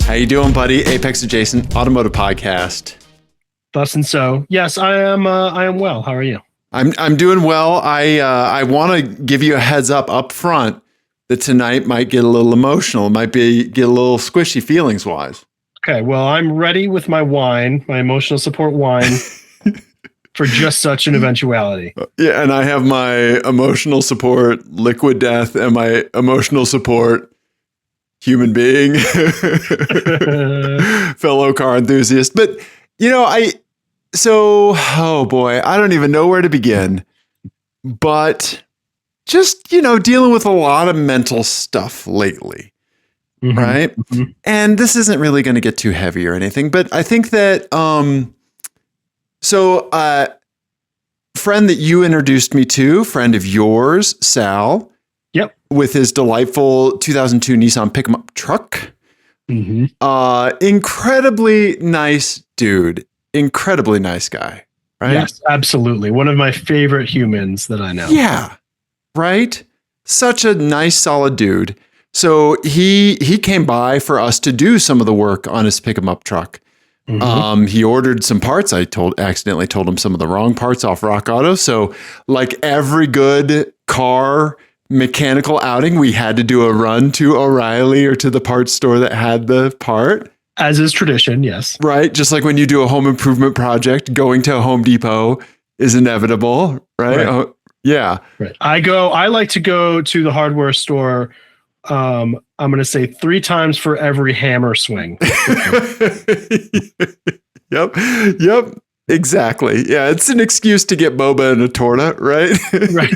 How you doing, buddy? Apex Adjacent Automotive Podcast. Thus and so. Yes, I am well. How are you? I'm doing well. I want to give you a heads up front that tonight might get a little emotional. It might get a little squishy feelings wise. Okay, well, I'm ready with my wine, my emotional support wine for just such an eventuality. Yeah, and I have my emotional support liquid death and my emotional support human being, fellow car enthusiast. But, oh boy, I don't even know where to begin. But just, dealing with a lot of mental stuff lately, right? Mm-hmm. And this isn't really going to get too heavy or anything, but I think that, friend that you introduced me to, friend of yours, Sal, yep, with his delightful 2002 Nissan pick-em-up truck. Mm-hmm. Incredibly nice dude. Incredibly nice guy, right? Yes, absolutely. One of my favorite humans that I know. Yeah, right? Such a nice, solid dude. So he came by for us to do some of the work on his pick-em-up truck. Mm-hmm. He ordered some parts. I accidentally told him some of the wrong parts off Rock Auto. So like every good car mechanical outing, we had to do a run to O'Reilly or to the parts store that had the part. As is tradition, yes. Right. Just like when you do a home improvement project, going to a Home Depot is inevitable, right? Yeah. Right. I like to go to the hardware store. I'm going to say 3 times for every hammer swing. Yep. Exactly. Yeah. It's an excuse to get boba and a torta, right? Right.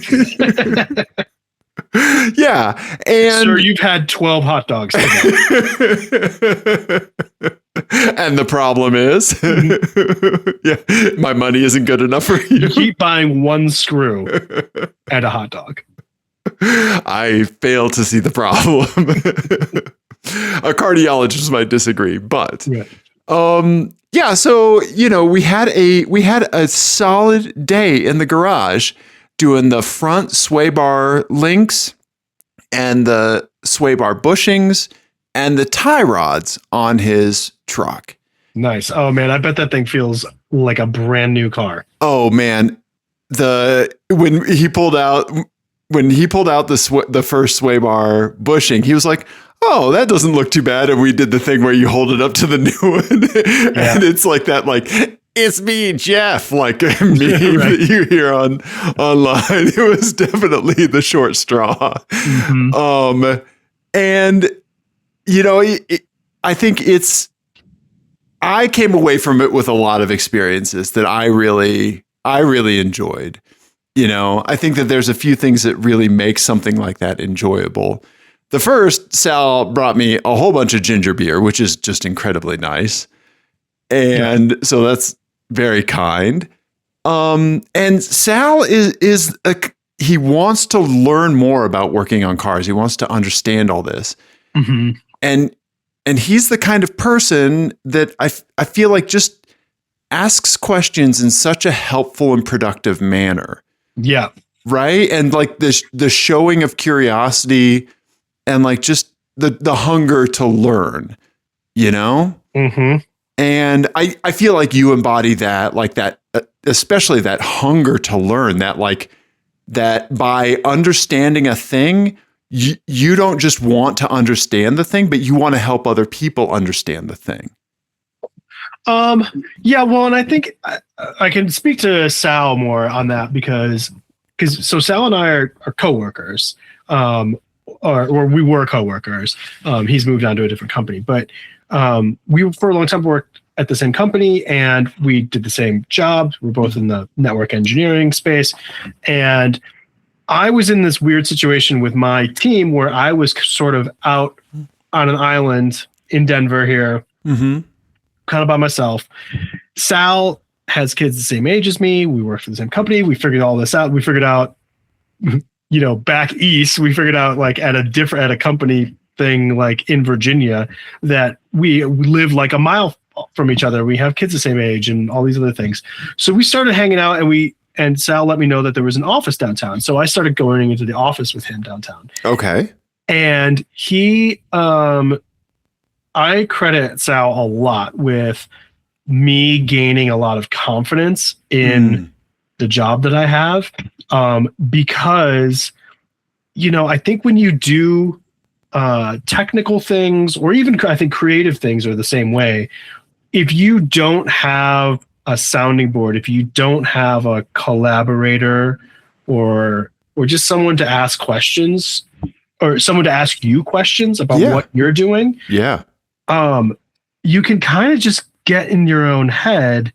Yeah. And sir, you've had 12 hot dogs today. And the problem is, yeah, my money isn't good enough for you. You keep buying one screw and a hot dog. I fail to see the problem. A cardiologist might disagree, but right. Yeah. So we had a solid day in the garage doing the front sway bar links and the sway bar bushings and the tie rods on his truck. Nice. Oh man, I bet that thing feels like a brand new car. Oh man, when he pulled out the first sway bar bushing, he was like, "Oh, that doesn't look too bad." And we did the thing where you hold it up to the new one, yeah. And it's like that, like, "It's me, Jeff," like a meme right. That you hear online. It was definitely the short straw. Mm-hmm. And I think I came away from it with a lot of experiences that I really enjoyed. I think that there's a few things that really make something like that enjoyable. The first, Sal brought me a whole bunch of ginger beer, which is just incredibly nice. And so that's very kind. And Sal he wants to learn more about working on cars. He wants to understand all this. Mm-hmm. And he's the kind of person that I feel like just asks questions in such a helpful and productive manner. Yeah. Right. And like the showing of curiosity and like just the hunger to learn, Mm-hmm. And I feel like you embody that, like that, especially that hunger to learn, that like that by understanding a thing, you don't just want to understand the thing, but you want to help other people understand the thing. Yeah, well, and I think I can speak to Sal more on that because Sal and I are coworkers, or we were coworkers. He's moved on to a different company, but we for a long time worked at the same company and we did the same job. We're both in the network engineering space, and I was in this weird situation with my team where I was sort of out on an island in Denver here. Mm-hmm. Kind of by myself. Sal has kids the same age as me. We work for the same company. We figured all this out. We figured out, back east, we figured out like at a company thing, like in Virginia, that we live like a mile from each other. We have kids the same age and all these other things. So we started hanging out and Sal let me know that there was an office downtown. So I started going into the office with him downtown. Okay. And he, I credit Sal a lot with me gaining a lot of confidence in the job that I have, because, you know, I think when you do technical things, or even I think creative things are the same way. If you don't have a sounding board, if you don't have a collaborator or just someone to ask questions, or someone to ask you questions about what you're doing, you can kind of just get in your own head,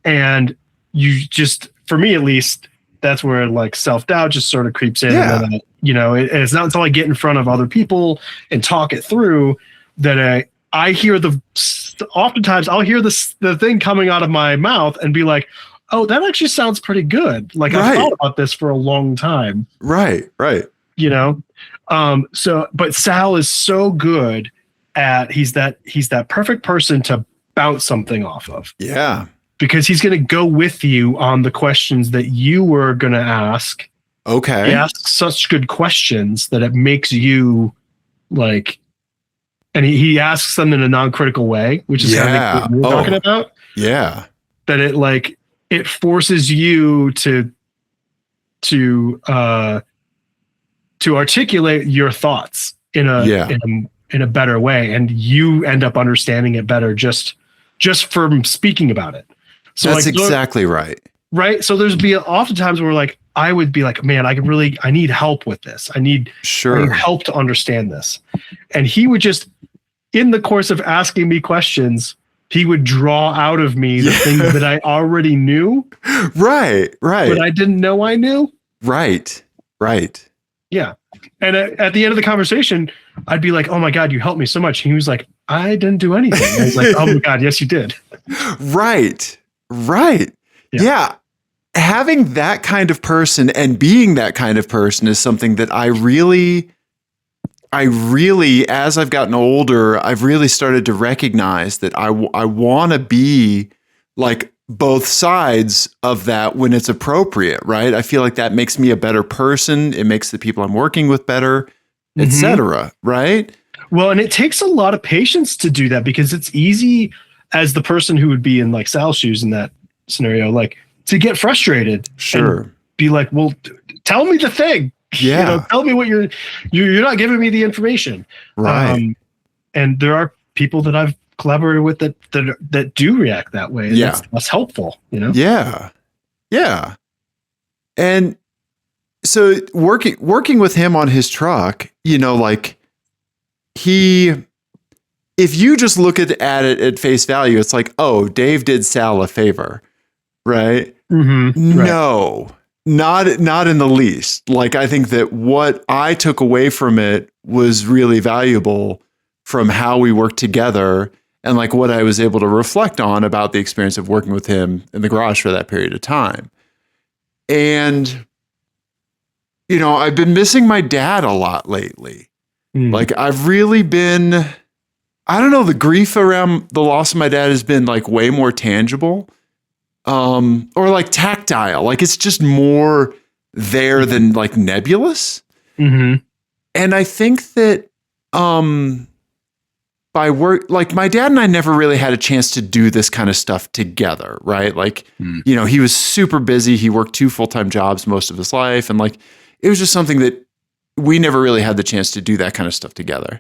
and you just, for me at least, that's where like self-doubt just sort of creeps in. And then, you know, it's not until I get in front of other people and talk it through that I hear oftentimes I'll hear the thing coming out of my mouth and be like, oh, that actually sounds pretty good. Like I've thought about this for a long time. Right. You know? But Sal is so good at, he's that perfect person to bounce something off of. Yeah. Because he's going to go with you on the questions that you were going to ask. Okay. He asks such good questions that it makes you like, and he asks them in a non-critical way, which is kind of what we're talking about. Yeah. That it forces you to articulate your thoughts in a better way. And you end up understanding it better just from speaking about it. So that's exactly right. Right. So there's oftentimes where like, I would be like, man, I need help with this. I need help to understand this. And he would just, in the course of asking me questions, he would draw out of me the things that I already knew. Right. But I didn't know I knew. Right. Yeah. And at the end of the conversation, I'd be like, oh my God, you helped me so much. And he was like, I didn't do anything. I was like, oh my God, yes, you did. Right. Yeah. Having that kind of person and being that kind of person is something that I really, as I've gotten older, I've really started to recognize that I want to be like both sides of that when it's appropriate, right? I feel like that makes me a better person. It makes the people I'm working with better, etc. Right? Well, and it takes a lot of patience to do that, because it's easy as the person who would be in like Sal's shoes in that scenario, like to get frustrated. And be like, well, tell me the thing. Yeah. You know, tell me what you're not giving me the information. Right. And there are people that I've collaborated with that do react that way. And that's helpful, you know? Yeah. Yeah. And so working with him on his truck, you know, like if you just look at it at face value, it's like, oh, Dave did Sal a favor, right? No, not in the least. Like, I think that what I took away from it was really valuable from how we worked together, and like what I was able to reflect on about the experience of working with him in the garage for that period of time. And, you know, I've been missing my dad a lot lately. Like, I've really been, I don't know, the grief around the loss of my dad has been like way more tangible, or like tactile. Like, it's just more there than like nebulous. And I think that by work, like my dad and I never really had a chance to do this kind of stuff together, right? Like, you know, he was super busy. He worked 2 full-time jobs most of his life. And like, it was just something that we never really had the chance to do that kind of stuff together.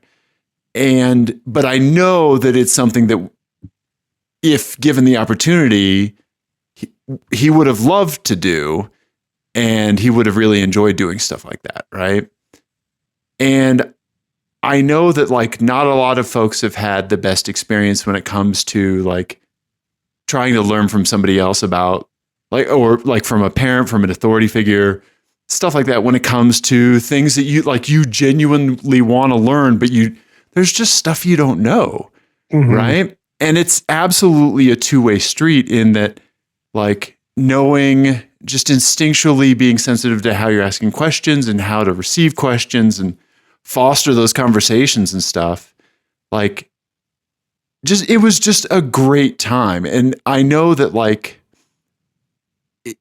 But I know that it's something that if given the opportunity, he would have loved to do, and he would have really enjoyed doing stuff like that. Right. And I know that like not a lot of folks have had the best experience when it comes to like trying to learn from somebody else about like, or like from a parent, from an authority figure, stuff like that, when it comes to things that you genuinely want to learn, but there's just stuff you don't know. Right. And it's absolutely a two-way street in that, like, knowing, just instinctually being sensitive to how you're asking questions and how to receive questions and foster those conversations and stuff. Like, it was just a great time. And I know that like,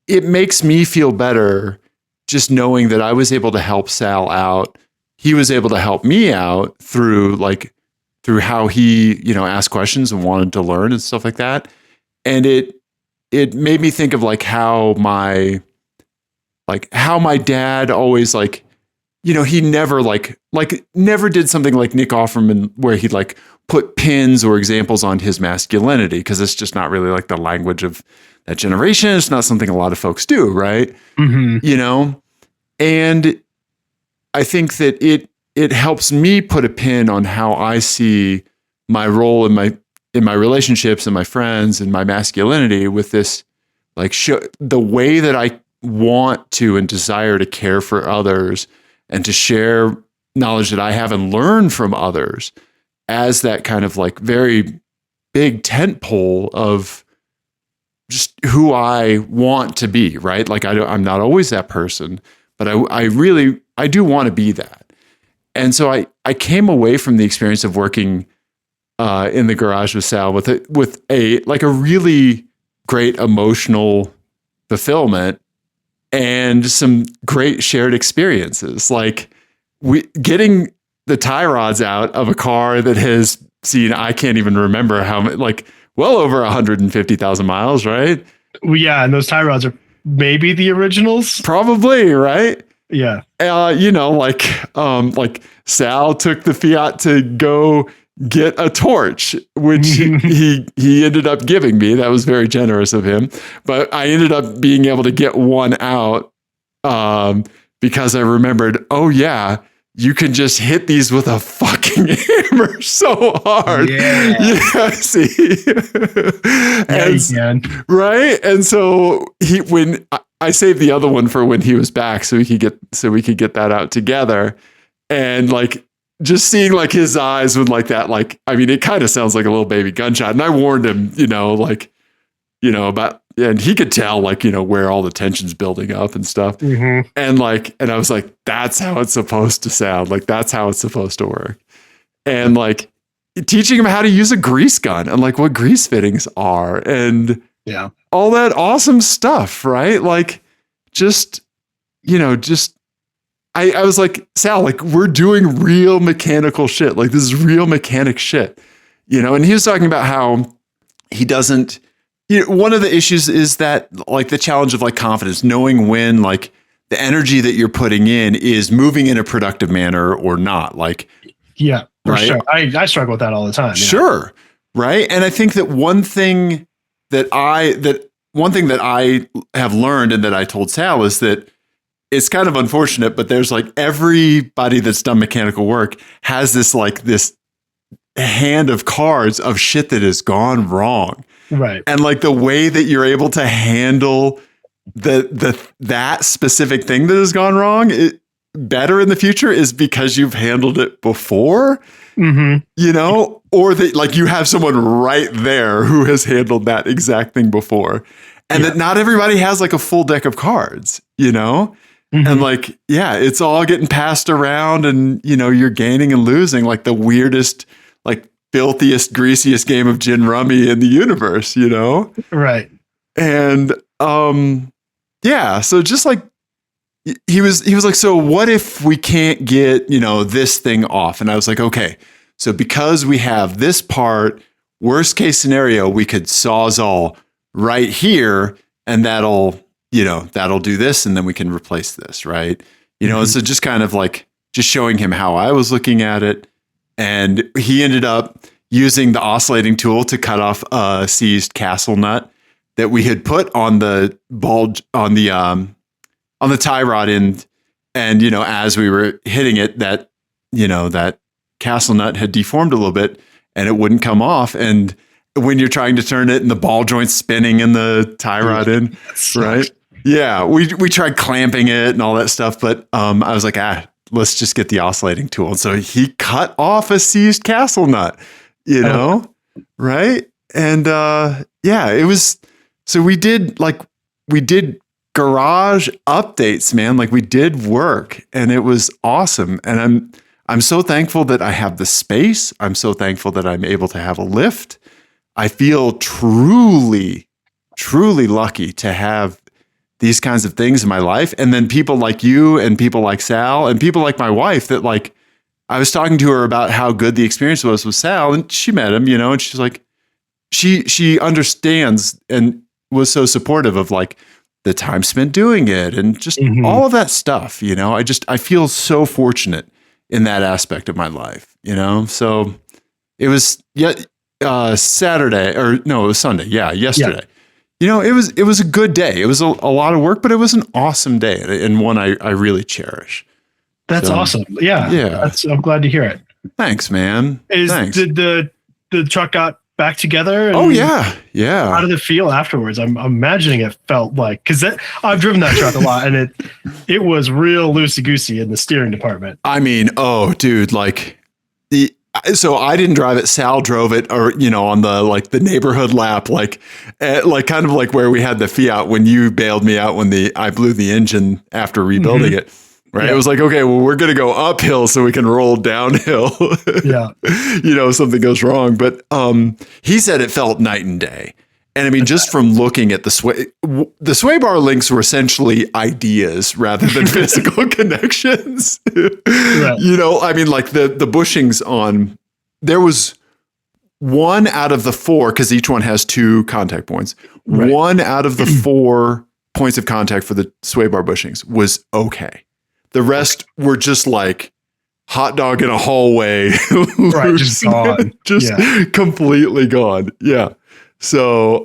it makes me feel better just knowing that I was able to help Sal out. He was able to help me out through through how he, asked questions and wanted to learn and stuff like that. And it made me think of like how my dad always like, he never never did something like Nick Offerman where he'd like put pins or examples on his masculinity, because it's just not really like the language of that generation. It's not something a lot of folks do, right? Mm-hmm. And I think that it helps me put a pin on how I see my role in my relationships and my friends and my masculinity with this, like the way that I want to and desire to care for others and to share knowledge that I have and learn from others as that kind of like very big tent pole of just who I want to be, right? Like I'm not always that person, but I do want to be that. And so I came away from the experience of working in the garage with Sal with a really great emotional fulfillment and some great shared experiences. Like getting the tie rods out of a car that has seen, I can't even remember how many, like well over 150,000 miles, right? Well, yeah, and those tie rods are maybe the originals. Probably, right? Yeah. Like Sal took the Fiat to go get a torch, which he ended up giving me. That was very generous of him. But I ended up being able to get one out because I remembered, oh yeah, you can just hit these with a fucking hammer so hard. Yeah, see? Yeah, you can. Right? And so when I saved the other one for when he was back so we could get that out together. And like just seeing like his eyes with like that, like, I mean, it kind of sounds like a little baby gunshot. And I warned him, about, and he could tell like, where all the tension's building up and stuff. Mm-hmm. And I was like, that's how it's supposed to sound. Like, that's how it's supposed to work. And like teaching him how to use a grease gun and like what grease fittings are and all that awesome stuff. Right. Like I was like, Sal, like we're doing real mechanical shit. Like this is real mechanic shit, and he was talking about how he doesn't, one of the issues is that like the challenge of like confidence, knowing when like the energy that you're putting in is moving in a productive manner or not. Like, yeah, for right? sure. I struggle with that all the time. Yeah. Sure. Right. And I think that one thing that I have learned and that I told Sal is that it's kind of unfortunate, but there's like everybody that's done mechanical work has this hand of cards of shit that has gone wrong. Right. And like the way that you're able to handle that specific thing that has gone wrong better in the future is because you've handled it before, or that like you have someone right there who has handled that exact thing before. And that not everybody has like a full deck of cards, and like, yeah, it's all getting passed around and, you're gaining and losing like the weirdest, like filthiest, greasiest game of gin rummy in the universe, Right. And, so just like, he was like, so what if we can't get, this thing off? And I was like, okay, so because we have this part, worst case scenario, we could Sawzall right here and that'll do this and then we can replace this, right? So just kind of like just showing him how I was looking at it. And he ended up using the oscillating tool to cut off a seized castle nut that we had put on the bulge on the tie rod end. And, as we were hitting it, that castle nut had deformed a little bit and it wouldn't come off. And when you're trying to turn it and the ball joint's spinning in the tie rod end, right? Yeah, we tried clamping it and all that stuff, but I was like, let's just get the oscillating tool. And so he cut off a seized castle nut, right? And it was, so we did garage updates, man. Like we did work and it was awesome. And I'm so thankful that I have the space. I'm so thankful that I'm able to have a lift. I feel truly, truly lucky to have these kinds of things in my life. And then people like you and people like Sal and people like my wife that like I was talking to her about how good the experience was with Sal, and she met him, and she's like, she understands and was so supportive of like the time spent doing it and just all of that stuff. I feel so fortunate in that aspect of my life, so it was Saturday, or no, it was Sunday. Yeah. Yesterday, it was a good day. It was a lot of work, but it was an awesome day and one I really cherish. That's awesome. Yeah. I'm glad to hear it. Thanks, man. Thanks. Did the truck got back together? Oh yeah. How did it feel afterwards? I'm imagining it felt like, because I've driven that truck a lot, and it was real loosey goosey in the steering department. I mean, oh, dude, like so I didn't drive it. Sal drove it, or on the neighborhood lap, like kind of like where we had the Fiat when you bailed me out when I blew the engine after rebuilding it. Right. Yeah. It was like, okay, well, we're going to go uphill so we can roll downhill. Yeah. Something goes wrong. But he said it felt night and day. And I mean, just from looking at the sway bar links were essentially ideas rather than physical connections. Right. I mean, like the bushings there was 1 out of the 4, because each one has 2 contact points. Right. 1 out of the 4 points of contact for the sway bar bushings was okay. The rest were just like hot dog in a hallway. Right, just gone. Completely gone. Yeah. So,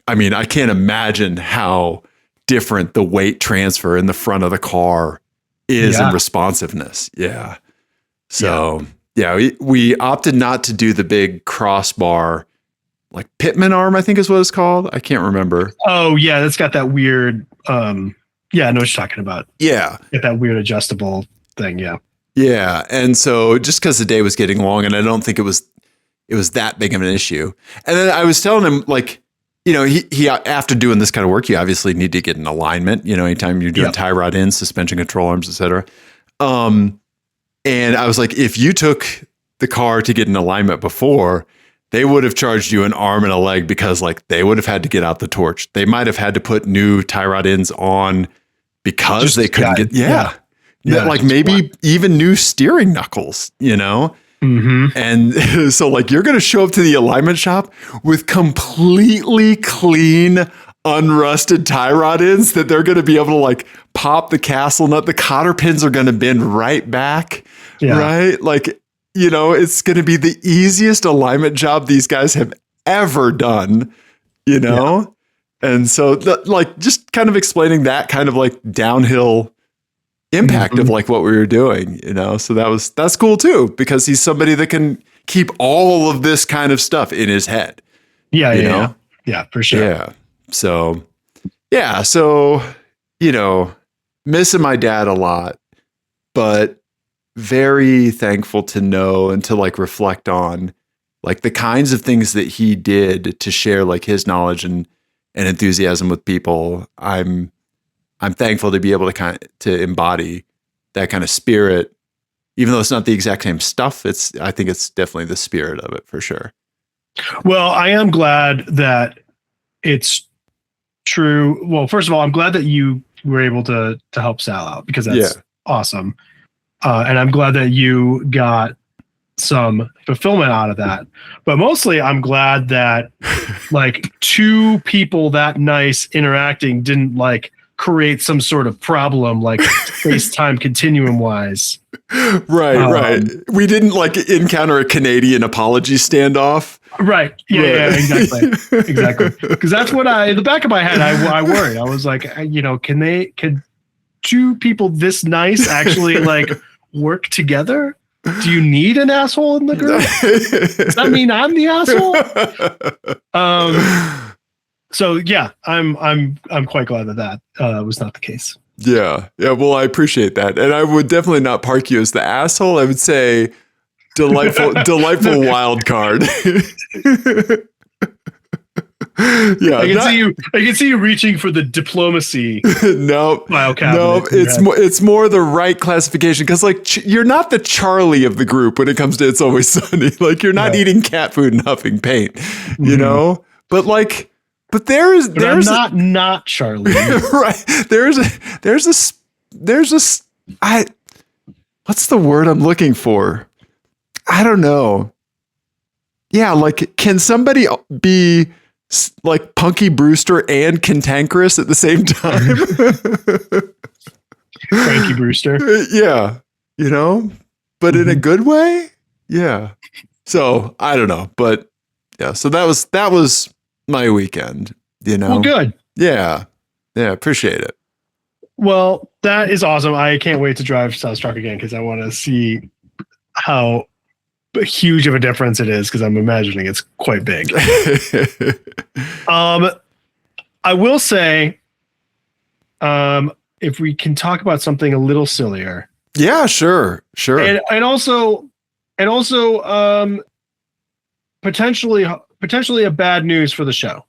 I mean, I can't imagine how different the weight transfer in the front of the car is in responsiveness. Yeah. So, we opted not to do the big crossbar, like Pitman arm, I think is what it's called. I can't remember. Oh, yeah. That's got that weird... Yeah, I know what you're talking about. Yeah. Get that weird adjustable thing. Yeah. Yeah. And so just because the day was getting long, and I don't think it was that big of an issue. And then I was telling him, like, he after doing this kind of work, you obviously need to get an alignment, anytime you're doing tie rod ends, suspension control arms, etc. And I was like, if you took the car to get an alignment before, they would have charged you an arm and a leg, because like they would have had to get out the torch. They might have had to put new tie rod ends on because they couldn't get, like maybe even new steering knuckles, And so like, you're going to show up to the alignment shop with completely clean, unrusted tie rod ends that they're going to be able to like pop the castle nut. The cotter pins are going to bend right back. Yeah. Right. Like, it's going to be the easiest alignment job these guys have ever done, And so like just kind of explaining that kind of like downhill impact of like what we were doing, so that's cool too, because he's somebody that can keep all of this kind of stuff in his head. Yeah, for sure. Yeah. So, missing my dad a lot, but very thankful to know and to like reflect on like the kinds of things that he did to share like his knowledge and enthusiasm with people. I'm thankful to be able to embody that kind of spirit, even though it's not the exact same stuff. I think it's definitely the spirit of it for sure. Well, I am glad that it's true. Well, first of all, I'm glad that you were able to help Sal out, because that's awesome. And I'm glad that you got some fulfillment out of that. But mostly I'm glad that like 2 people that nice interacting didn't like create some sort of problem, like space-time continuum wise. Right. We didn't like encounter a Canadian apology standoff. Right. Yeah, exactly. Because that's what in the back of my head, I worried. I was like, can 2 people this nice actually like work together? Do you need an asshole in the group? Does that mean I'm the asshole? So yeah, I'm quite glad that was not the case. Yeah. Well, I appreciate that, and I would definitely not park you as the asshole. I would say delightful wild card. Yeah, I can see you reaching for the diplomacy. No, it's more the right classification, because like you're not the Charlie of the group when it comes to It's Always Sunny. Like you're not eating cat food and huffing paint, But like, there's I'm not Charlie. Right. what's the word I'm looking for? I don't know. Yeah, like, can somebody be like Punky Brewster and cantankerous at the same time? Frankie Brewster. Yeah, you know, but in a good way. Yeah. So I don't know, but yeah. So that was my weekend. You know. Well, good. Yeah. Yeah. Appreciate it. Well, that is awesome. I can't wait to drive South Truck again because I want to see how huge of a difference it is, because I'm imagining it's quite big. I will say, if we can talk about something a little sillier. Yeah, sure. And also potentially a bad news for the show.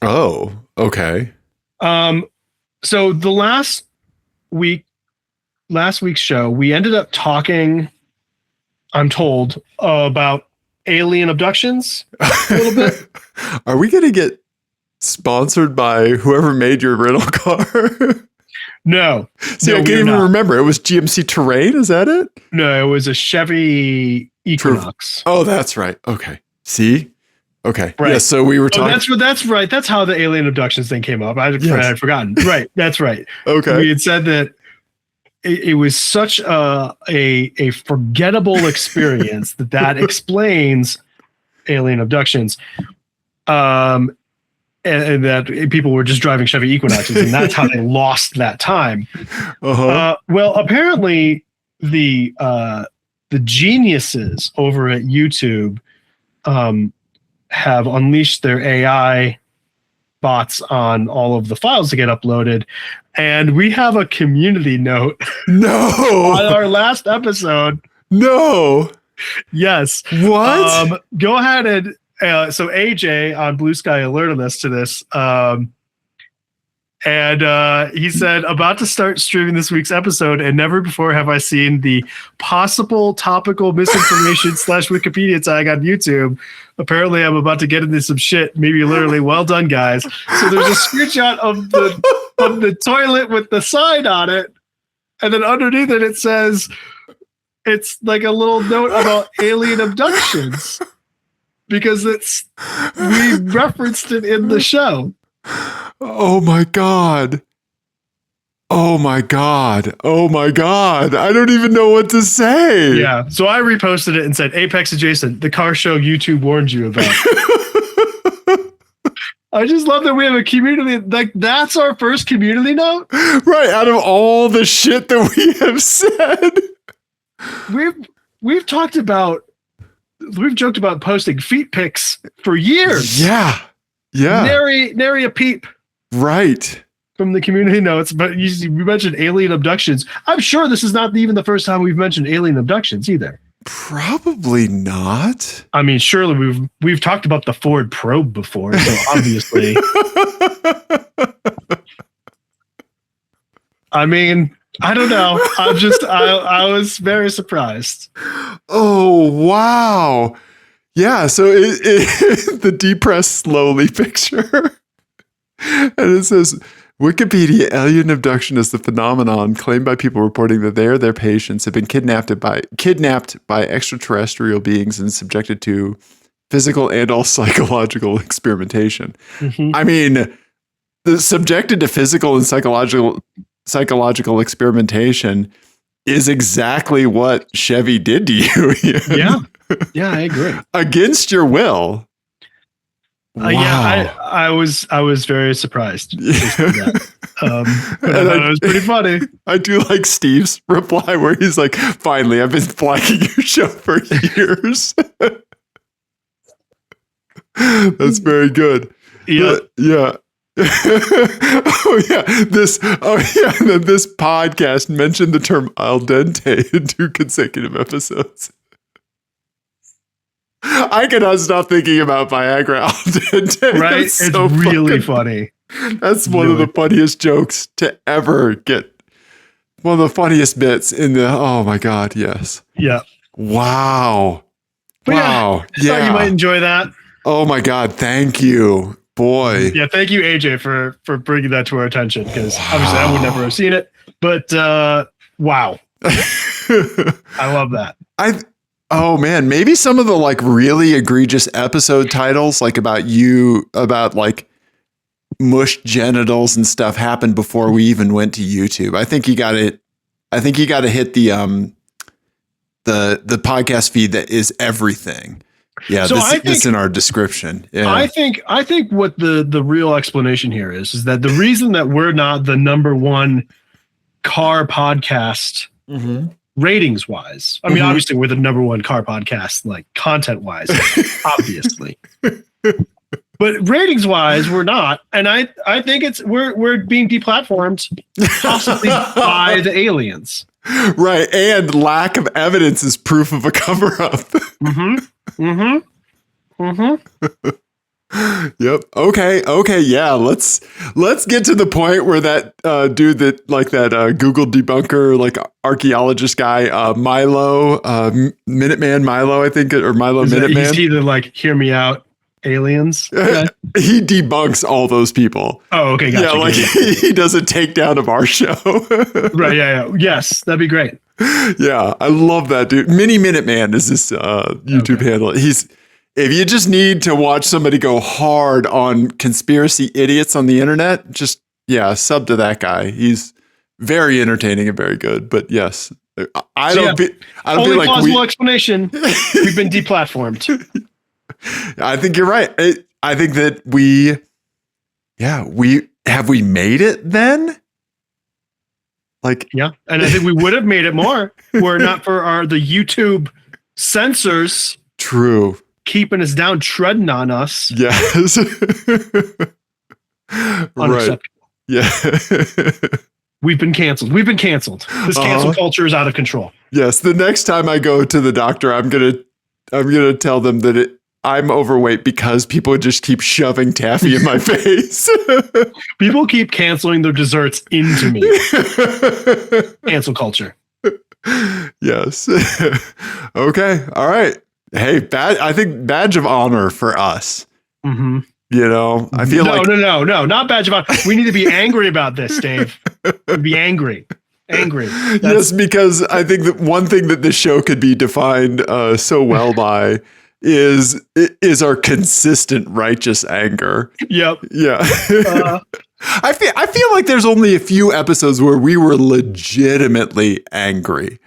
Oh, okay. So the last week's show, we ended up talking, I'm told, about alien abductions a little bit. Are we going to get sponsored by whoever made your rental car? No. See, I can't even remember. It was GMC Terrain. Is that it? No, it was a Chevy Equinox. Oh, that's right. Okay. See? Okay. Right. Yeah, so we were talking. That's right. That's how the alien abductions thing came up. I had forgotten. Right. That's right. Okay. We had said that it was such a forgettable experience that explains alien abductions. And that people were just driving Chevy Equinoxes, and that's how they lost that time. Well, apparently the geniuses over at YouTube have unleashed their AI bots on all of the files to get uploaded, and we have a community note. No. On our last episode. No. Yes. What? Go ahead and so AJ on Blue Sky alerted us to this. And he said, about to start streaming this week's episode, and never before have I seen the possible topical misinformation / Wikipedia tag on YouTube. Apparently, I'm about to get into some shit. Maybe literally, well done, guys. So there's a screenshot of the toilet with the sign on it, and then underneath it says it's like a little note about alien abductions, because we referenced it in the show. Oh my God. Oh my God. Oh my God. I don't even know what to say. Yeah. So I reposted it and said, Apex Adjacent, the car show YouTube warned you about. I just love that we have a community. Like, that's our first community note. Right. Out of all the shit that we have said. We've joked about posting feet pics for years. Yeah. Yeah. Nary a peep. Right. From the community notes, but we mentioned alien abductions. I'm sure this is not even the first time we've mentioned alien abductions either. Probably not. I mean, surely we've talked about the Ford probe before, so obviously. I mean, I don't know. I was very surprised. Oh, wow. Yeah, so the depressed slowly picture. And it says, Wikipedia, alien abduction is the phenomenon claimed by people reporting that they or their patients have been kidnapped by extraterrestrial beings and subjected to physical and all psychological experimentation. Mm-hmm. I mean, the subjected to physical and psychological experimentation is exactly what Chevy did to you. Yeah. Yeah, I agree. Against your will. Wow. Yeah, I was very surprised. But I thought it was pretty funny. I do like Steve's reply where he's like, finally, I've been flagging your show for years. That's very good. Yeah. Yeah. This podcast mentioned the term al dente in 2 consecutive episodes. I cannot stop thinking about Viagra al dente. Right? It's so really funny. That's one of the funniest jokes to ever get. One of the funniest bits in the. Oh my God! Yes. Yeah. Wow. But wow. Yeah. Thought you might enjoy that. Oh my God! Thank you, boy. Yeah. Thank you, AJ, for bringing that to our attention, because obviously I would never have seen it. But wow. I love that. Oh man, maybe some of the like really egregious episode titles, like about like mushed genitals and stuff, happened before we even went to YouTube. I think you got to hit the podcast feed that is everything. Yeah, so this in our description. Yeah. I think what the real explanation here is that the reason that we're not the number one car podcast ratings wise. I mean, obviously we're the number one car podcast, like content wise, obviously. But ratings wise, we're not. And I think we're being deplatformed possibly by the aliens. Right. And lack of evidence is proof of a cover-up. Yep. Okay. Yeah. Let's get to the point where that dude that like that Google debunker, like archaeologist guy, Milo, Minuteman Milo, I think, or Milo Minuteman. He's either like, hear me out, aliens. Okay. He debunks all those people. Oh, okay. Gotcha. Yeah. Like he does a takedown of our show. Right. Yeah. Yes. That'd be great. Yeah. I love that dude. Minuteman is this YouTube handle. If you just need to watch somebody go hard on conspiracy idiots on the internet, just, sub to that guy. He's very entertaining and very good. But yes, I don't feel like plausible explanation. We've been deplatformed. I think you're right. I think that we made it then? Like, yeah. And I think we would have made it more were it not for the YouTube censors. True. Keeping us down, treading on us. Yes. Unacceptable. Right. Yeah. We've been canceled. This cancel culture is out of control. Yes. The next time I go to the doctor, I'm gonna tell them that I'm overweight because people just keep shoving taffy in my face. People keep canceling their desserts into me. Cancel culture. Yes. Okay. All right. Hey, I think badge of honor for us. Mm-hmm. You know, I feel no, not badge of honor. We need to be angry about this, Dave. Be angry. Yes, because I think that one thing that this show could be defined so well by is our consistent righteous anger. Yep. Yeah. I feel like there's only a few episodes where we were legitimately angry.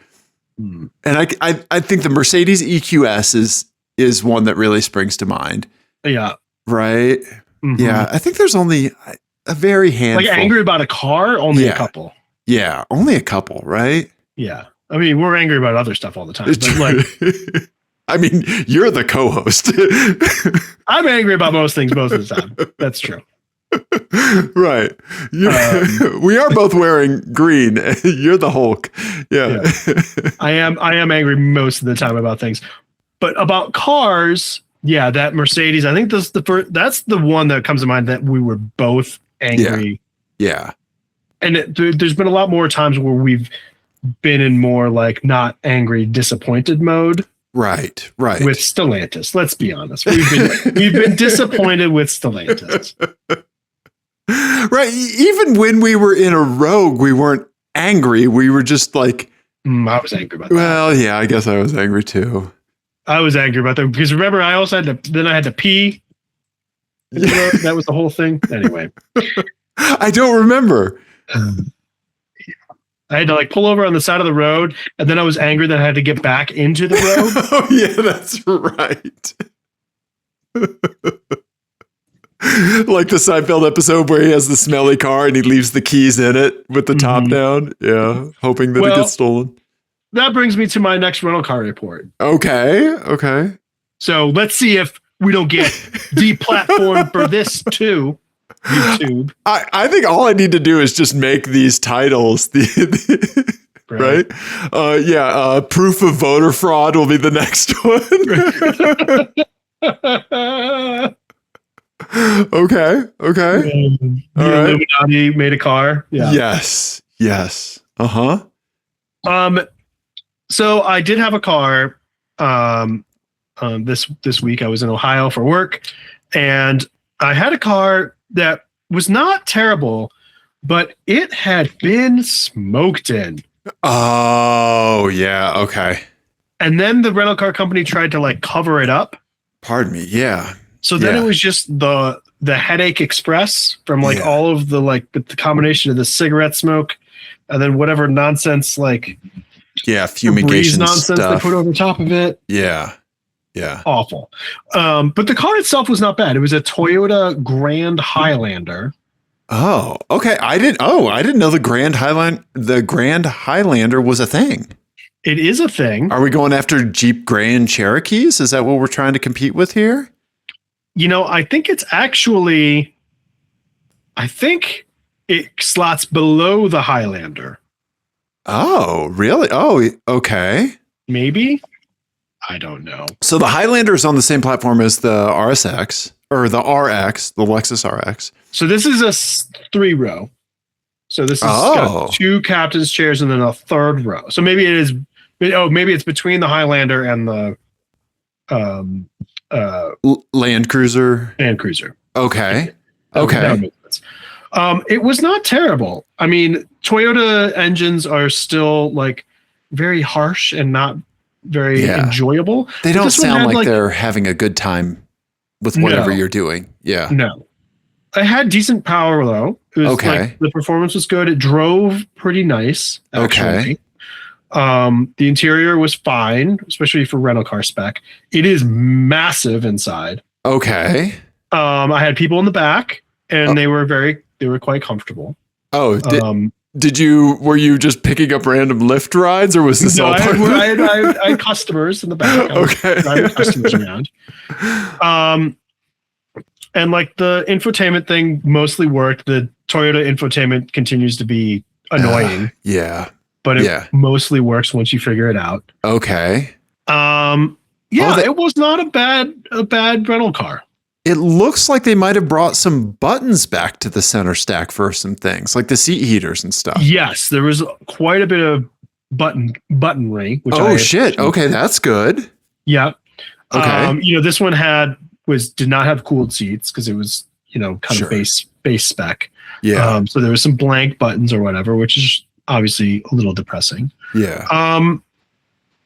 And I think the Mercedes EQS is one that really springs to mind. Yeah. Right? Mm-hmm. Yeah. I think there's only a very handful. Like angry about a car? Only a couple. Yeah. Only a couple, right? Yeah. I mean, we're angry about other stuff all the time. But like, I mean, you're the co-host. I'm angry about most things most of the time. That's true. Right. We are both wearing green. You're the Hulk. Yeah. I am angry most of the time about things. But about cars, that Mercedes, I think that's the one that comes to mind that we were both angry. Yeah. And there's been a lot more times where we've been in more like not angry, disappointed mode. Right. With Stellantis. Let's be honest. We've been disappointed with Stellantis. Right. Even when we were in a Rogue, we weren't angry. We were just like, I was angry about that. Well, yeah, I guess I was angry too. I was angry about that because remember, I also had to pee. That was the whole thing. Anyway, I don't remember. I had to like pull over on the side of the road, and then I was angry that I had to get back into the road. Oh yeah, that's right. Like the Seinfeld episode where he has the smelly car and he leaves the keys in it with the top down. Yeah, hoping that it gets stolen. That brings me to my next rental car report. Okay. So let's see if we don't get deplatformed for this too. YouTube. I think all I need to do is just make these titles right? Proof of voter fraud will be the next one. Okay. The Illuminati made a car. Yeah. Yes. Uh-huh. So I did have a car this week. I was in Ohio for work, and I had a car that was not terrible, but it had been smoked in. Oh, yeah. Okay. And then the rental car company tried to like cover it up. Pardon me. Yeah. So then Yeah. it was just the headache express from like Yeah. all of the like the combination of the cigarette smoke and then whatever nonsense like Yeah. Febreze Fumigation nonsense stuff. they put over top of it. Yeah. Yeah. Awful. But the car itself was not bad. It was a Toyota Grand Highlander. Oh, okay. I didn't know the Grand Highlander was a thing. It is a thing. Are we going after Jeep Grand Cherokees? Is that what we're trying to compete with here? You know, I think it slots below the Highlander. Oh, really? Oh, okay. Maybe. I don't know. So the Highlander is on the same platform as the RSX or the RX, the Lexus RX. So this is a 3-row. So this is got 2 captain's chairs and then a 3rd row. So maybe it is. Maybe it's between the Highlander and the Land Cruiser. Land Cruiser. Okay. That would make sense. It was not terrible. I mean, Toyota engines are still like very harsh and not very enjoyable. They don't sound like they're having a good time with whatever you're doing. Yeah. No. I had decent power though. It was like the performance was good. It drove pretty nice. Actually. The interior was fine, especially for rental car spec. It is massive inside. Okay. I had people in the back and they were quite comfortable. Oh, were you just picking up random Lyft rides or was this all part I had customers in the back. Driving customers around. And like the infotainment thing mostly worked. The Toyota infotainment continues to be annoying. But it mostly works once you figure it out. Okay. It was not a bad rental car. It looks like they might have brought some buttons back to the center stack for some things, like the seat heaters and stuff. Yes, there was quite a bit of buttonry. Shit. Okay, that's good. Yeah. Okay. This one did not have cooled seats because it was, kind of base spec. Yeah. So there was some blank buttons or whatever, which is obviously a little depressing. Yeah.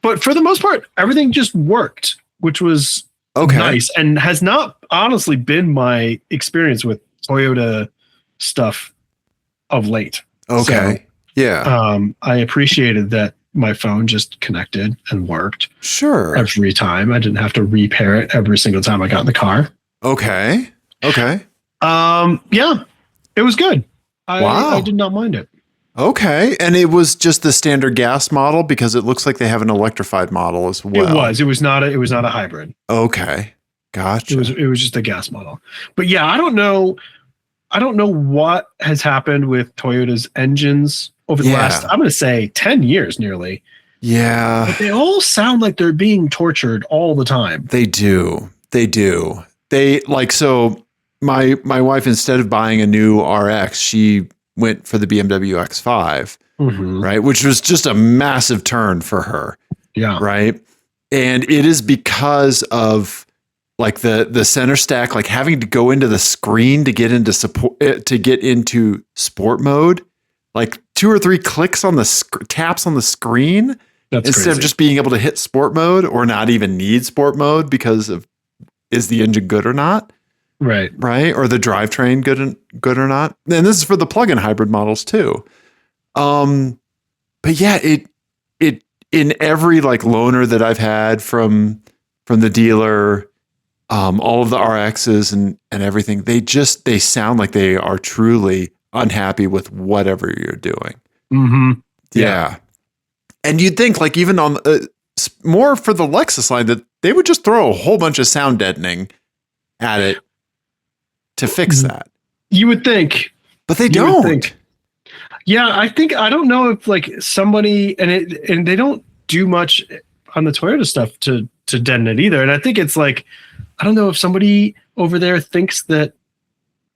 But for the most part, everything just worked, which was nice and has not honestly been my experience with Toyota stuff of late. Okay. So, I appreciated that my phone just connected and worked. Sure. Every time. I didn't have to repair it every single time I got in the car. Okay. Yeah, it was good. Wow. I did not mind it. Okay. And it was just the standard gas model because it looks like they have an electrified model as well. It was not a hybrid. Okay. Gotcha. It was just a gas model. But yeah, I don't know what has happened with Toyota's engines over the last, I'm going to say 10 years nearly. Yeah. But they all sound like they're being tortured all the time. They do. So my wife, instead of buying a new RX, she went for the BMW X5, right? Which was just a massive turn for her. Yeah. Right. And it is because of like the center stack, like having to go into the screen to get into sport mode, like 2 or 3 clicks on the taps on the screen instead of just being able to hit sport mode or not even need sport mode because of is the engine good or not? Right. Or the drivetrain good or not? And this is for the plug-in hybrid models too. But yeah, it in every like loaner that I've had from the dealer, all of the RXs and everything, they sound like they are truly unhappy with whatever you're doing. Mm-hmm. Yeah. And you'd think like even on more for the Lexus line that they would just throw a whole bunch of sound deadening at it to fix that. You would think. But they don't. Yeah, I don't know if like somebody and they don't do much on the Toyota stuff to deaden it either. And I think it's like, I don't know if somebody over there thinks that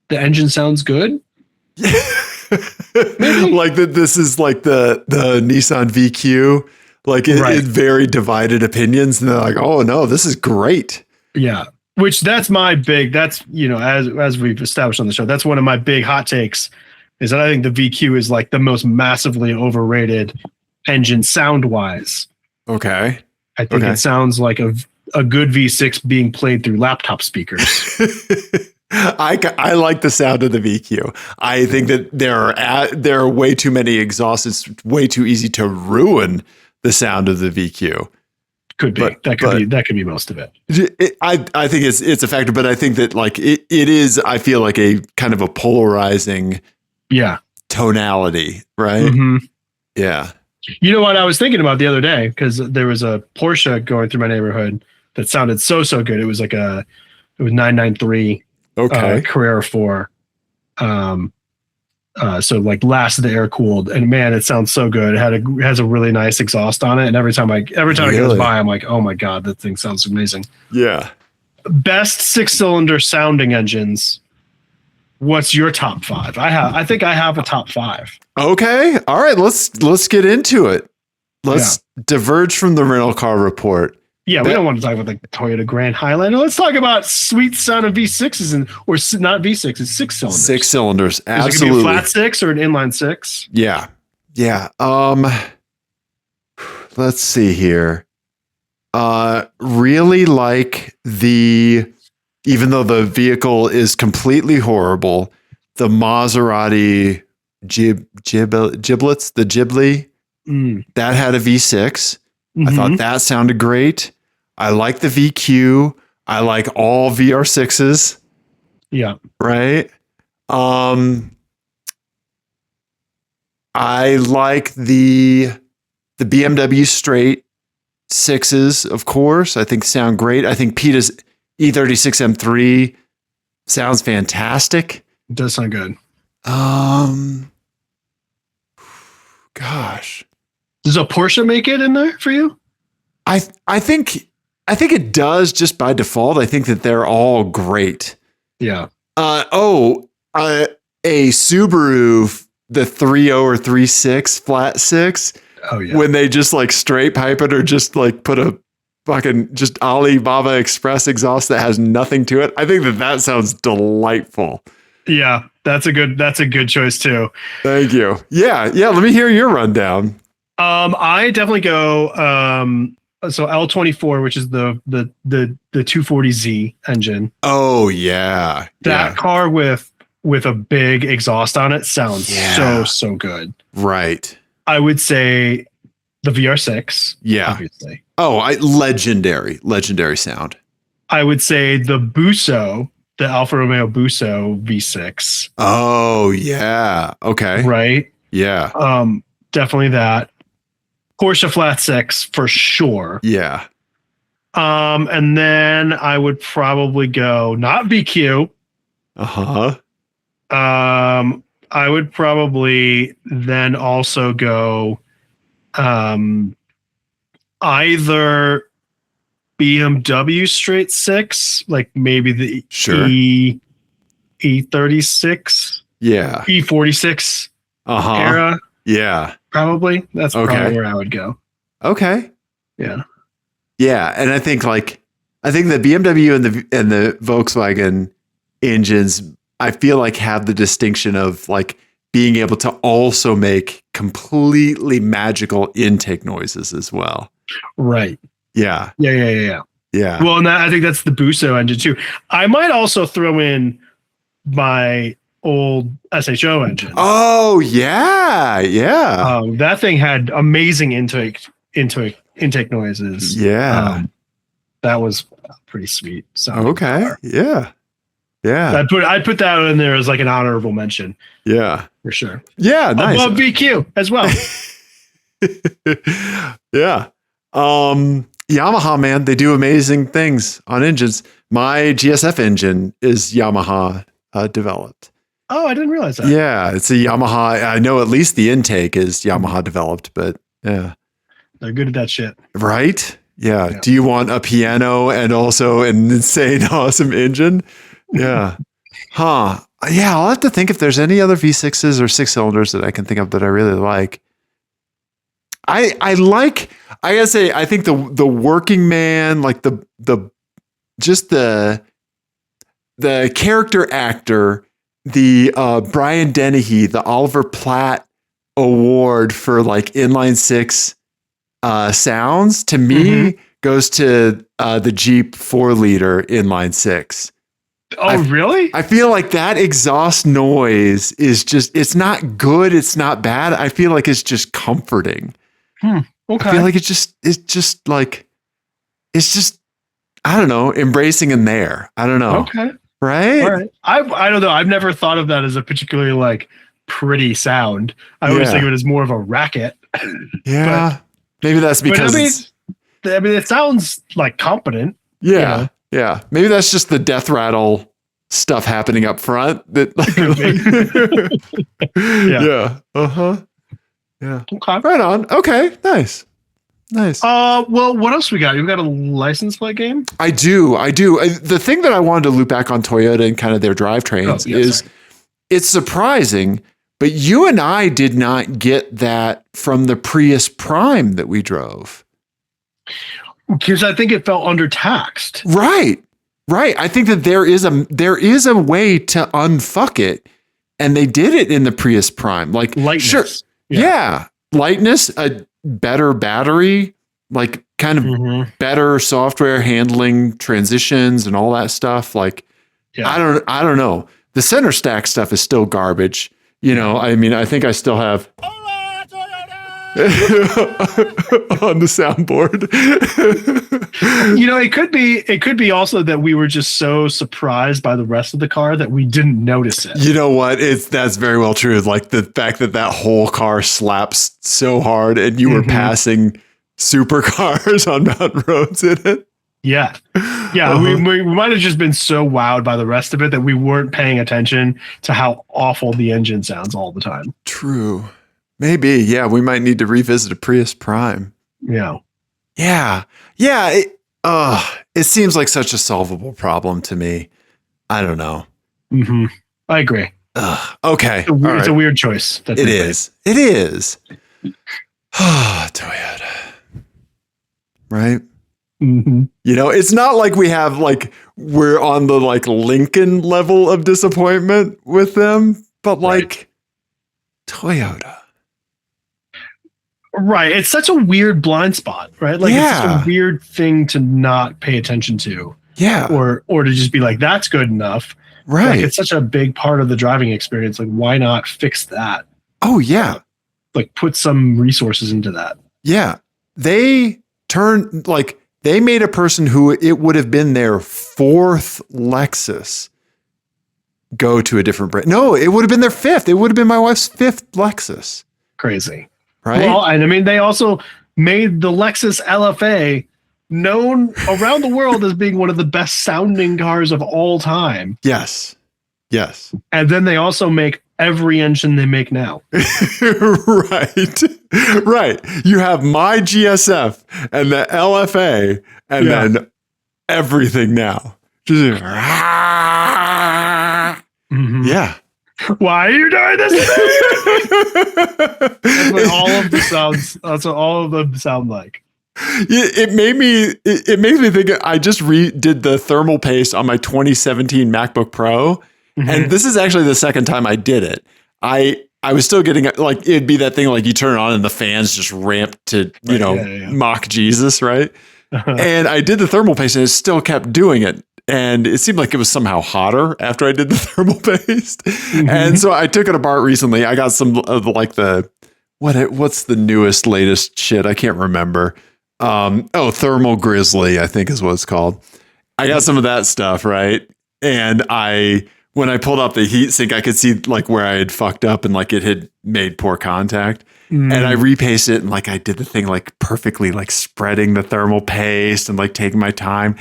the engine sounds good. Like that this is like the Nissan VQ. Like it very divided opinions. And they're like, oh no, this is great. Yeah. Which that's as we've established on the show, that's one of my big hot takes is that I think the VQ is like the most massively overrated engine sound wise. Okay. I think it sounds like a good V6 being played through laptop speakers. I like the sound of the VQ. I think that there are way too many exhausts. It's way too easy to ruin the sound of the VQ. Could be. That could be most of it. I think it's a factor, but I think that like it is. I feel like a kind of a polarizing tonality, right? Mm-hmm. Yeah. You know what I was thinking about the other day, because there was a Porsche going through my neighborhood that sounded so good. It was 993 Carrera 4. So like last of the air cooled, and man, it sounds so good. It has a really nice exhaust on it, and every time it goes by, I'm like, oh my god, that thing sounds amazing. Yeah. Best 6-cylinder sounding engines. What's your top 5? I think I have a top 5. Okay. All right. Let's get into it. Let's diverge from the rental car report. Yeah, we don't want to talk about the Toyota Grand Highlander. Let's talk about sweet sound of V6s or not V6s, 6 cylinders. 6 cylinders, absolutely. Is it gonna be a flat 6 or an inline 6? Yeah. Let's see here. Really like even though the vehicle is completely horrible, the Maserati giblets, the Ghibli, that had a V6. I thought that sounded great. I like the VQ. I like all VR6s. Yeah. Right. I like the BMW straight 6s, of course. I think sound great. I think PETA's E36 M3 sounds fantastic. It does sound good. Gosh. Does a Porsche make it in there for you? I think it does just by default. I think that they're all great. Yeah. A Subaru, the 3.0 or 3.6 flat 6. Oh yeah. When they just like straight pipe it or just like put a fucking just Alibaba Express exhaust that has nothing to it. I think that sounds delightful. Yeah, that's a good choice too. Thank you. Yeah. Let me hear your rundown. I definitely go so L24, which is the 240Z engine. Oh yeah. That car with a big exhaust on it sounds so good. Right. I would say the VR6. Yeah. Obviously. Oh, legendary sound. I would say the Busso, the Alfa Romeo Busso V6. Oh yeah. Okay. Right. Yeah. Definitely that. Porsche Flat 6 for sure. Yeah. And then I would probably go not VQ. Uh-huh. I would probably then also go either BMW straight 6, like maybe the E36. Yeah. E46 era. Yeah. Probably. That's probably where I would go. Okay. Yeah. Yeah. And I think the BMW and the Volkswagen engines, I feel like have the distinction of like being able to also make completely magical intake noises as well. Right. Yeah. Yeah. Well, and I think that's the Busso engine too. I might also throw in my old SHO engine. Oh yeah. Yeah. That thing had amazing intake noises. Yeah. That was pretty sweet. So okay. Yeah. Yeah. I'd put that in there as like an honorable mention. Yeah. For sure. Yeah. Nice. Above VQ as well. Yeah. Yamaha, man, they do amazing things on engines. My GSF engine is Yamaha developed. Oh, I didn't realize that. Yeah, it's a Yamaha. I know at least the intake is Yamaha developed, but yeah. They're good at that shit. Right? Yeah. Do you want a piano and also an insane awesome engine? Yeah. Huh. Yeah, I'll have to think if there's any other V6s or 6 cylinders that I can think of that I really like. I gotta say, I think the working man, like the character actor, the Brian Dennehy, the Oliver Platt award for like inline six sounds to me goes to the Jeep 4-liter inline six. Oh, really? I feel like that exhaust noise is just, it's not good. It's not bad. I feel like it's just comforting. Okay. I feel like it's just I don't know, embracing in there. I don't know. Okay. Right? All right. I don't know. I've never thought of that as a particularly like pretty sound. I always think of it as more of a racket. Yeah. Maybe that's because I mean, it sounds like competent. Yeah. You know? Yeah. Maybe that's just the death rattle stuff happening up front. That Yeah. Uh-huh. Yeah. Okay. Right on. Okay. Nice. Nice. Well, what else we got? You got a license plate game? I do. The thing that I wanted to loop back on Toyota and kind of their drivetrains is it's surprising, but you and I did not get that from the Prius Prime that we drove. Because I think it felt undertaxed. Right. I think that there is a way to unfuck it, and they did it in the Prius Prime. Like lightness. Sure. Yeah. Lightness, a better battery, like kind of better software handling transitions and all that stuff. Like I don't know. The center stack stuff is still garbage. You know, I mean, I think I still have on the soundboard. You know, it could be also that we were just so surprised by the rest of the car that we didn't notice it. You know what? That's very well true. Like the fact that whole car slaps so hard and you were passing supercars on mountain roads in it. Yeah. Yeah. We might have just been so wowed by the rest of it that we weren't paying attention to how awful the engine sounds all the time. True. Maybe. Yeah. We might need to revisit a Prius Prime. Yeah. Yeah. Yeah. It seems like such a solvable problem to me. I don't know. I agree. Okay. It's a weird choice. It is. Toyota. Right? You know, it's not like we're on the like Lincoln level of disappointment with them, but like Toyota. Right. It's such a weird blind spot, right? Like it's such a weird thing to not pay attention to. Yeah. Or to just be like, that's good enough. Right. Like it's such a big part of the driving experience. Like, why not fix that? Oh, yeah. Like put some resources into that. Yeah. They made a person who it would have been their fourth Lexus go to a different brand. No, it would have been their fifth. It would have been my wife's fifth Lexus. Crazy. Right. Well, and I mean, they also made the Lexus LFA known around the world as being one of the best sounding cars of all time. Yes. And then they also make every engine they make now. Right. You have my GSF and the LFA and then everything now. Just, yeah. Why are you doing this? That's what all of them sound like. It makes me think. I just did the thermal paste on my 2017 MacBook Pro, and this is actually the second time I did it. I was still getting like it'd be that thing like you turn it on and the fans just ramp to mock Jesus, right? And I did the thermal paste and it still kept doing it. And it seemed like it was somehow hotter after I did the thermal paste. And so I took it apart recently. I got some of like what's the newest, latest shit? I can't remember. Thermal Grizzly, I think is what it's called. I got some of that stuff, right? And when I pulled up the heat sink, I could see like where I had fucked up and like it had made poor contact. And I repasted it and like I did the thing like perfectly, like spreading the thermal paste and like taking my time.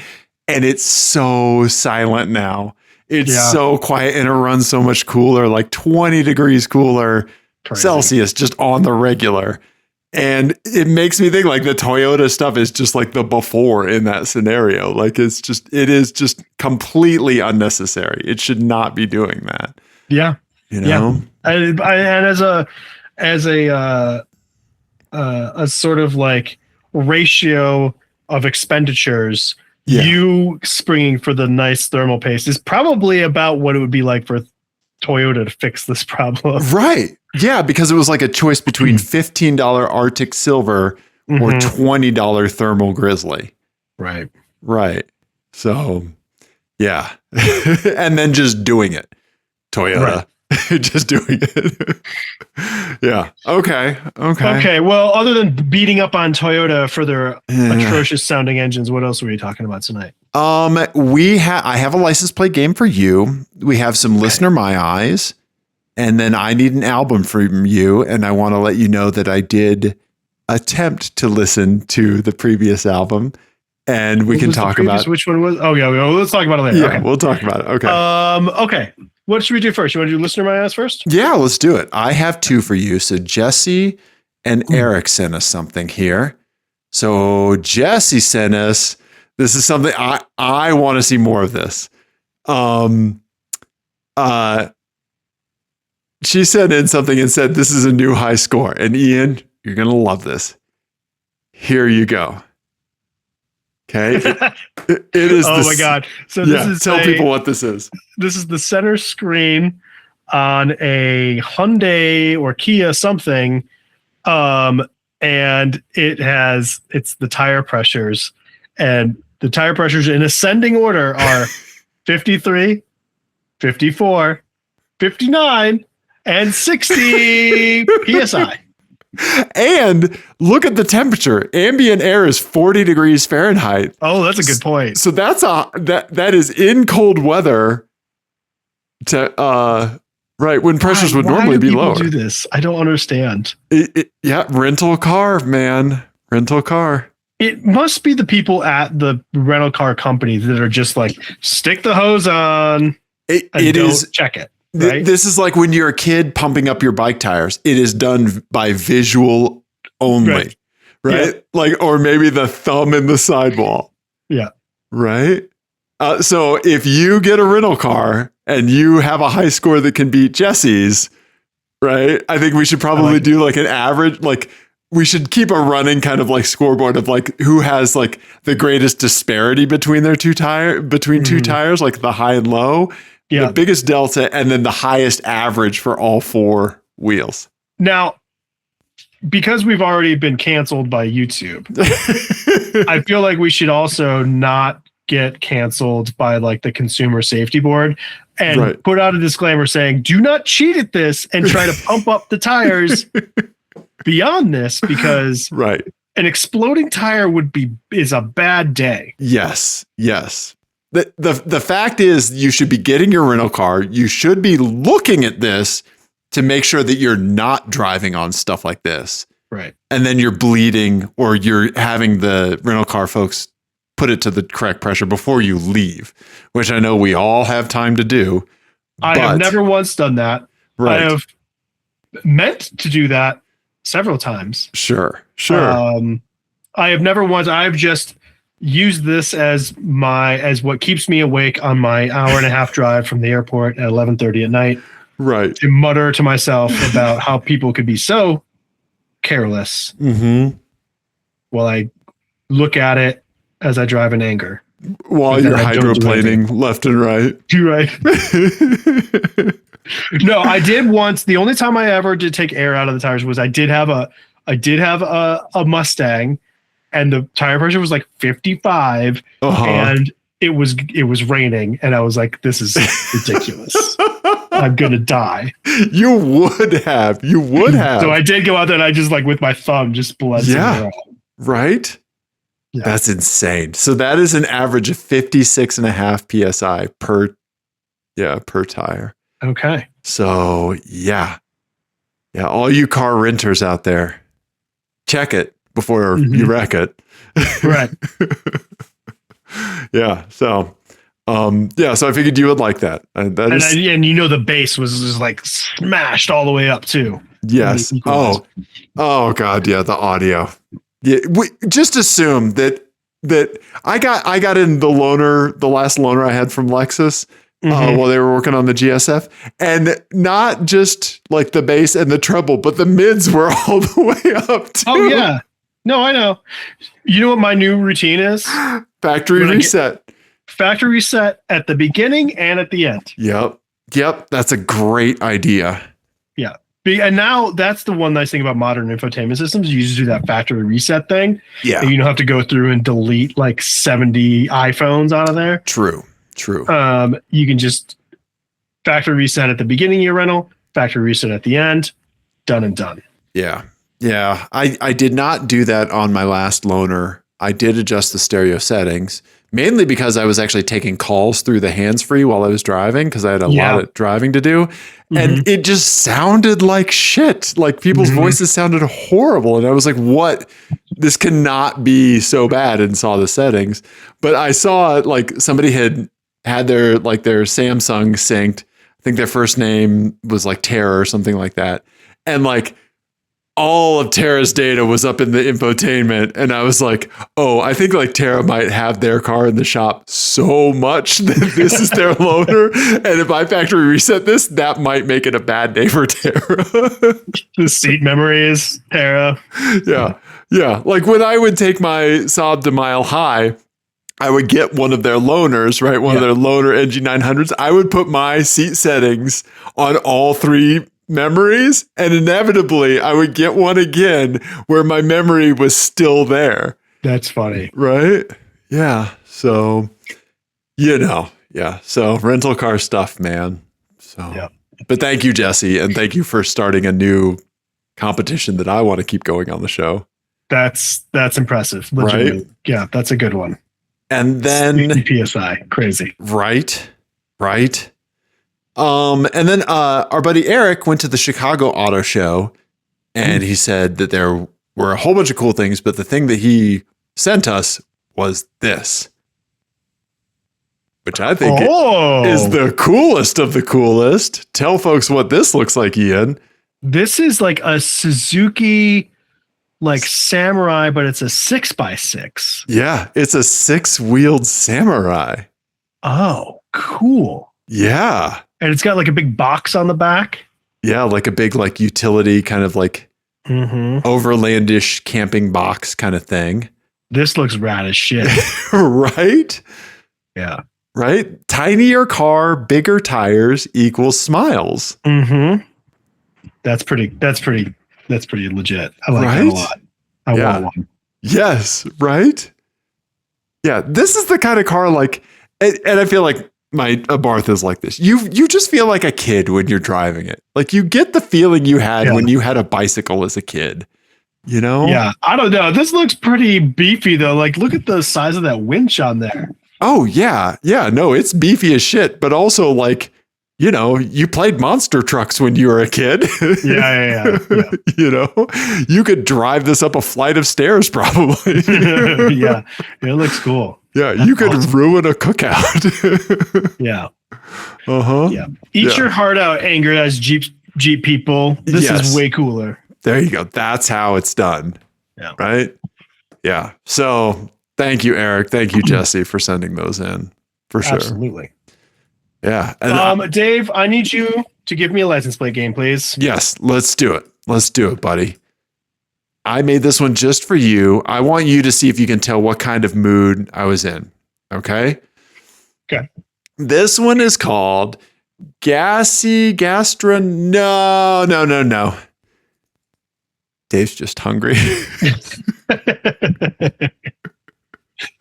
And it's so silent now. It's so quiet and it runs so much cooler, like 20 degrees cooler Celsius just on the regular. And it makes me think like the Toyota stuff is just like the before in that scenario. Like it is just completely unnecessary. It should not be doing that. Yeah. You know? And as a sort of like ratio of expenditures, you springing for the nice thermal paste is probably about what it would be like for Toyota to fix this problem. Right. Yeah, because it was like a choice between $15 Arctic Silver or $20 Thermal Grizzly. Right. Right. So, yeah. And then just doing it. Toyota. Right. Just doing it. Yeah. Okay. Well, other than beating up on Toyota for their atrocious sounding engines, what else were you talking about tonight? I have a license plate game for you. We have some listener my eyes, and then I need an album from you. And I want to let you know that I did attempt to listen to the previous album, and we can talk about which one was. Oh yeah, let's talk about it later. Yeah, okay. We'll talk about it. Okay. Okay. What should we do first? You want to do listener my eyes first? Yeah, let's do it. I have two for you. So Jesse and Eric sent us something here. So Jesse sent us. This is something I want to see more of this. She sent in something and said, this is a new high score. And Ian, you're going to love this. Here you go. Okay. It is. Oh my God. So this is tell people what this is. This is the center screen on a Hyundai or Kia something. And it's the tire pressures, and the tire pressures in ascending order are 53, 54, 59, and 60 PSI. And look at the temperature. Ambient air is 40 degrees Fahrenheit. Oh, that's a good point. So that is in cold weather to right when pressures would normally be lower. Do this? I don't understand. Rental car, man. Rental car. It must be the people at the rental car company that are just like, stick the hose on. Check it. Right? This is like when you're a kid pumping up your bike tires. It is done by visual only, right? Yeah. Like, or maybe the thumb in the sidewall. Yeah. Right. So if you get a rental car and you have a high score that can beat Jesse's, right? I think we should probably do like an average, like we should keep a running kind of like scoreboard of like who has like the greatest disparity between two tires, like the high and low. Yeah. The biggest delta, and then the highest average for all four wheels. Now, because we've already been canceled by YouTube, I feel like we should also not get canceled by like the Consumer Safety Board and put out a disclaimer saying, do not cheat at this and try to pump up the tires beyond this, because an exploding tire is a bad day. Yes. The fact is, you should be getting your rental car. You should be looking at this to make sure that you're not driving on stuff like this. Right. And then you're bleeding, or you're having the rental car folks put it to the correct pressure before you leave, which I know we all have time to do. I have never once done that. Right. I have meant to do that several times. Sure. I have never once. I've just use this as what keeps me awake on my hour and a half drive from the airport at 11:30 at night. Right. To mutter to myself about how people could be so careless while I look at it as I drive in anger. While you're hydroplaning left and right. You're right. No, I did once. The only time I ever did take air out of the tires was I did have a Mustang. And the tire pressure was like 55, and it was raining, and I was like, "This is ridiculous. I'm gonna die." You would have. So I did go out there, and I just like with my thumb just bled. Yeah. Right. Yeah. That's insane. So that is an average of 56.5 psi per tire. Okay. So yeah. All you car renters out there, check it before you wreck it. Right. Yeah. So, so I figured you would like that. And the bass was just like smashed all the way up too. Yes. Oh God. Yeah. The audio. Yeah. We just assume that I got in the last loaner I had from Lexus while they were working on the GSF, and not just like the bass and the treble, but the mids were all the way up too. Oh yeah. No, I know. You know what my new routine is? Factory reset. Factory reset at the beginning and at the end. Yep. Yep. That's a great idea. Yeah. And now that's the one nice thing about modern infotainment systems. You just do that factory reset thing. Yeah. And you don't have to go through and delete like 70 iPhones out of there. True. You can just factory reset at the beginning of your rental, factory reset at the end, done and done. Yeah. Yeah. I did not do that on my last loaner. I did adjust the stereo settings, mainly because I was actually taking calls through the hands-free while I was driving because I had a lot of driving to do. And it just sounded like shit. Like people's voices sounded horrible. And I was like, what? This cannot be so bad, and saw the settings. But I saw like somebody had their Samsung synced. I think their first name was like Tara or something like that. And like all of Tara's data was up in the infotainment. And I was like, oh, I think like Tara might have their car in the shop so much that this is their loaner. And if I factory reset this, that might make it a bad day for Tara. The seat memory is Tara. Yeah. Yeah. Like when I would take my Saab to Mile High, I would get one of their loaners, right? One of their loaner NG900s. I would put my seat settings on all three memories, and inevitably I would get one again where my memory was still there. That's funny. Right? Yeah. So, So rental car stuff, man. So, But thank you, Jesse. And thank you for starting a new competition that I want to keep going on the show. That's impressive. Legitimately. Right? Yeah. That's a good one. And then PSI, crazy. Right. And then our buddy Eric went to the Chicago Auto Show, and he said that there were a whole bunch of cool things, but the thing that he sent us was this, which I think is the coolest of the coolest. Tell folks what this looks like, Ian. This is like a Suzuki like Samurai, but it's a 6x6. Yeah, it's a 6-wheeled Samurai. Oh, cool. Yeah. And it's got like a big box on the back. Yeah, like a big like utility kind of like overlandish camping box kind of thing. This looks rad as shit. Right? Yeah. Right? Tinier car, bigger tires equals smiles. That's pretty legit. I like that a lot. I want one. Yes, right? Yeah, this is the kind of car like, and I feel like my Abarth is like this. You just feel like a kid when you're driving it. Like you get the feeling you had when you had a bicycle as a kid. You know? Yeah. I don't know. This looks pretty beefy though. Like look at the size of that winch on there. Oh yeah. Yeah. No, it's beefy as shit, but also like, you played monster trucks when you were a kid. Yeah. You could drive this up a flight of stairs probably. Yeah. It looks cool. Yeah, you could ruin a cookout. Yeah. Yeah. Eat your heart out, angry as Jeep people. This is way cooler. There you go. That's how it's done. Yeah. Right? Yeah. So thank you, Eric. Thank you, Jesse, for sending those in. For sure. Absolutely. Yeah. And Dave, I need you to give me a license plate game, please. Yes, let's do it. Let's do it, buddy. I made this one just for you. I want you to see if you can tell what kind of mood I was in. Okay? Okay. This one is called No. Dave's just hungry.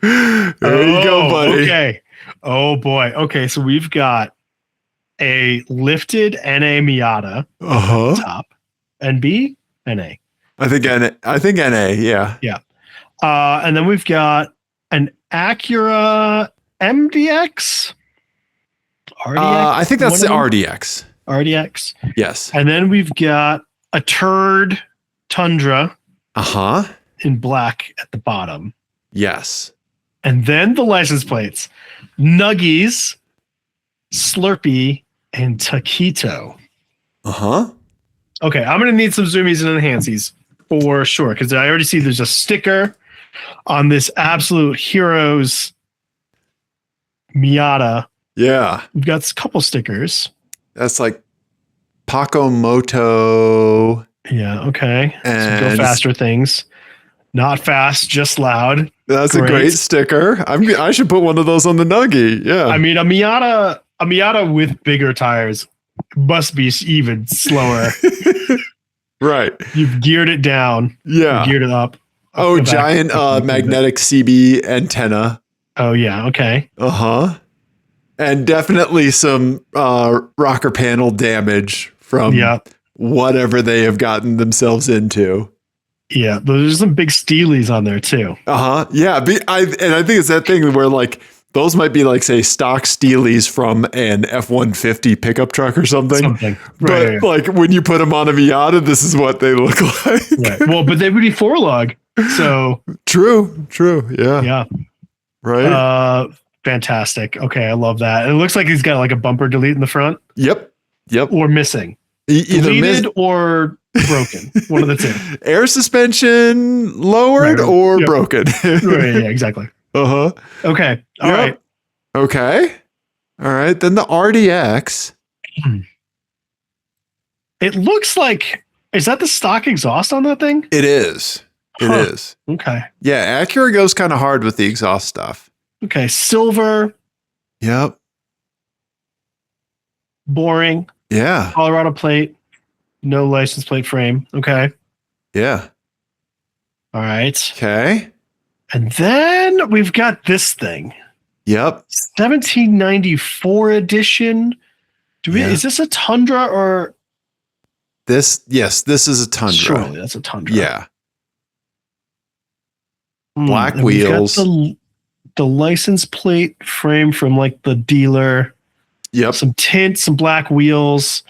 There you go, buddy. Okay. Oh, boy. Okay, so we've got a lifted NA Miata top and B NA. I think NA, yeah. Yeah. And then we've got an Acura MDX? RDX? I think that's the RDX. RDX. Yes. And then we've got a turd Tundra. In black at the bottom. Yes. And then the license plates. Nuggies, Slurpee, and Taquito. Okay, I'm going to need some zoomies and enhancies for sure, because I already see there's a sticker on this Absolute Heroes Miata. Yeah. We've got a couple stickers. That's like Paco Moto. Yeah, okay. And some go faster things. Not fast, just loud. That's a great sticker. I should put one of those on the Nuggie. Yeah. I mean, a Miata a Miata with bigger tires must be even slower. Right. You've geared it down. Yeah. Geared it up. Oh, giant magnetic CB antenna. Oh, yeah. Okay. Uh-huh. And definitely some rocker panel damage from whatever they have gotten themselves into. Yeah, there's some big steelies on there too. Uh-huh. Yeah, I think it's that thing where like those might be like, say, stock steelies from an F-150 pickup truck or something. But like when you put them on a Miata, this is what they look like. Right. Well, but they would be 4-lug. So True. Yeah. Yeah. Right. Fantastic. Okay, I love that. It looks like he's got like a bumper delete in the front. Yep. Or missing. Either deleted or broken. One of the two. Air suspension lowered or broken. Right, yeah, exactly. Uh-huh. Okay. All right. Okay. All right. Then the RDX. It looks like, is that the stock exhaust on that thing? It is. It is. Okay. Yeah. Acura goes kind of hard with the exhaust stuff. Okay. Silver. Yep. Boring. Yeah. Colorado plate. No license plate frame. Okay. Yeah. All right. Okay. And then we've got this thing. Yep. 1794 edition. Is this a Tundra or? Yes, this is a Tundra. Surely that's a Tundra. Yeah. Black wheels. The license plate frame from like the dealer. Yep. Some tint, some black wheels.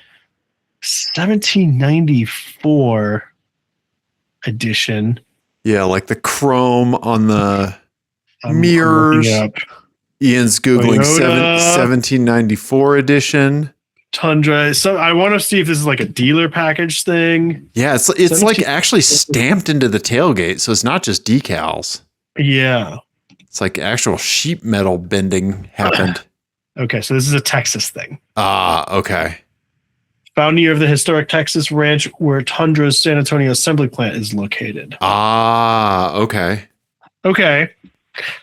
1794 edition. Yeah, like the chrome on the mirrors. Ian's Googling 1794 edition. Tundra. So I want to see if this is like a dealer package thing. Yeah, it's like actually stamped into the tailgate, so it's not just decals. Yeah. It's like actual sheet metal bending happened. Okay, so this is a Texas thing. Okay. Found near the historic Texas ranch where Tundra's San Antonio assembly plant is located. Okay. Okay.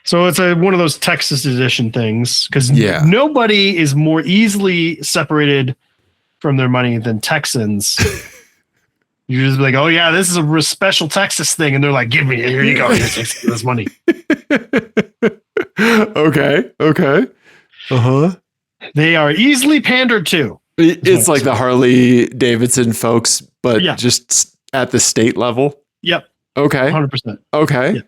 So it's one of those Texas edition things because nobody is more easily separated from their money than Texans. You just be like, oh yeah, this is a special Texas thing. And they're like, give me, here you go. Here's this money. Okay. Uh-huh. They are easily pandered to. It's like the Harley Davidson folks, but just at the state level. Yep. Okay. 100%. Okay. Yeah.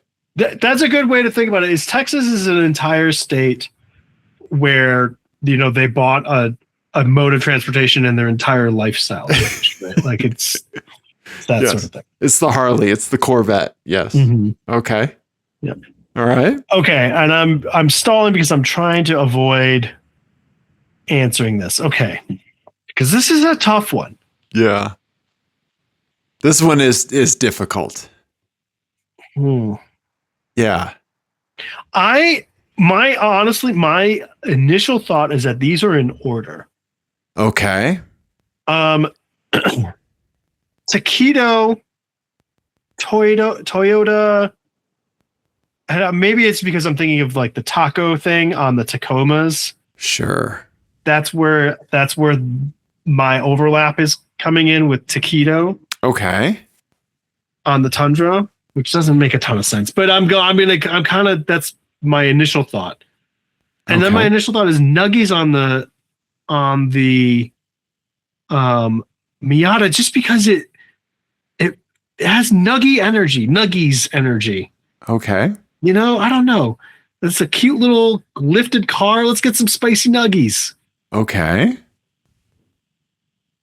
That's a good way to think about it. Is Texas is an entire state where, they bought a mode of transportation and their entire lifestyle changed, right? Like it's that sort of thing. It's the Harley. It's the Corvette. Yes. Mm-hmm. Okay. Yep. All right. Okay. And I'm stalling because I'm trying to avoid answering this. Okay. Because this is a tough one. Yeah. This one is difficult. Yeah. My initial thought is that these are in order. Okay. Taquito, Toyota. Maybe it's because I'm thinking of like the taco thing on the Tacomas. Sure. That's where my overlap is coming in with Taquito. Okay. On the Tundra, which doesn't make a ton of sense, but that's my initial thought. And then my initial thought is Nuggies on the Miata, just because it has Nuggies energy. Okay. I don't know. It's a cute little lifted car. Let's get some spicy Nuggies. Okay.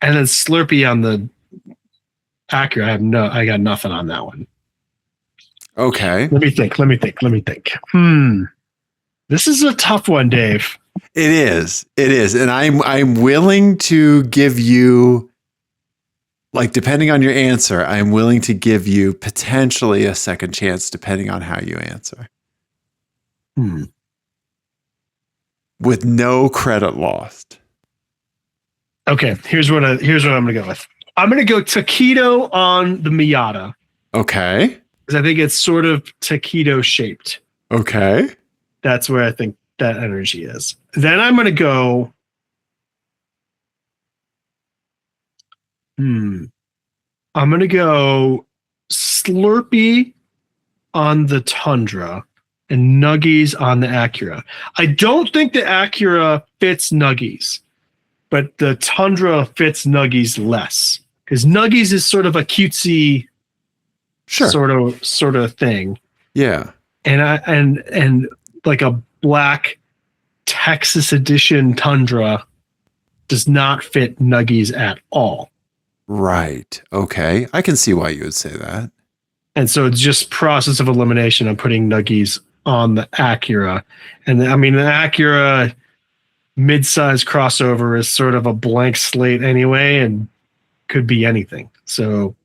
And then Slurpee on the Acura. I got nothing on that one. Okay. Let me think. This is a tough one, Dave. It is. And I'm willing to give you, like, depending on your answer, I'm willing to give you potentially a second chance depending on how you answer. With no credit lost. Okay, here's what I'm going to go with. I'm going to go taquito on the Miata. Okay. Because I think it's sort of taquito shaped. Okay. That's where I think that energy is. Then I'm going to go I'm gonna go Slurpee on the Tundra and Nuggies on the Acura. I don't think the Acura fits Nuggies, but the Tundra fits Nuggies less because Nuggies is sort of a cutesy sort of thing. Yeah. And like a black Texas edition Tundra does not fit Nuggies at all. Right. Okay. I can see why you would say that. And so it's just process of elimination. I'm putting Nuggies on the Acura. And I mean, the Acura mid-size crossover is sort of a blank slate anyway and could be anything. So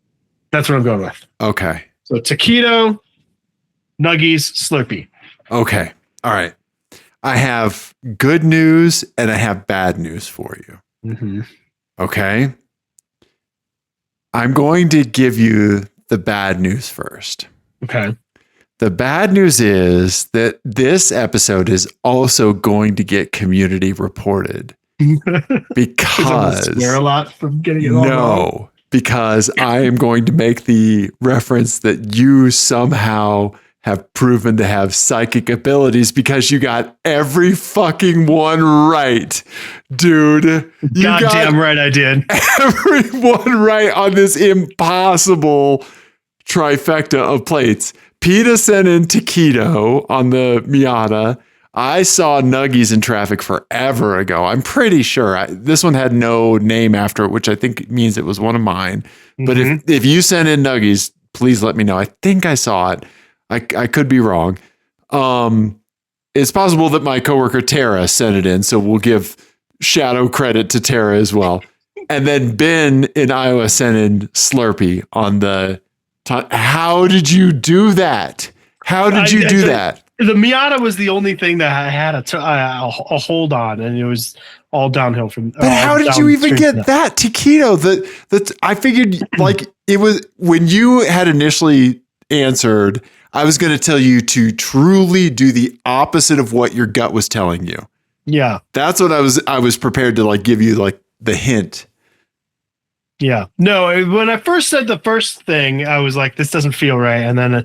that's what I'm going with. Okay. So Taquito, Nuggies, Slurpee. Okay. All right. I have good news and I have bad news for you. Mm-hmm. Okay. I'm going to give you the bad news first. Okay. The bad news is that this episode is also going to get community reported because swear a lot from getting it all wrong. Because I am going to make the reference that you somehow have proven to have psychic abilities because you got every fucking one right, dude. Goddamn right I did. Everyone right on this impossible trifecta of plates. PETA sent in Taquito on the Miata. I saw Nuggies in traffic forever ago. I'm pretty sure. This one had no name after it, which I think means it was one of mine. Mm-hmm. But if you sent in Nuggies, please let me know. I think I saw it. I could be wrong. It's possible that my coworker Tara sent it in, so we'll give shadow credit to Tara as well. And then Ben in Iowa sent in Slurpee on the... How did you do that? How did you do that? The Miata was the only thing that I had a hold on, and it was all downhill from. But how did you even get that Taquito? That I figured like it was when you had initially answered. I was going to tell you to truly do the opposite of what your gut was telling you. Yeah, that's what I was prepared to like give you like the hint. Yeah, no. When I first said the first thing, I was like, "This doesn't feel right," and then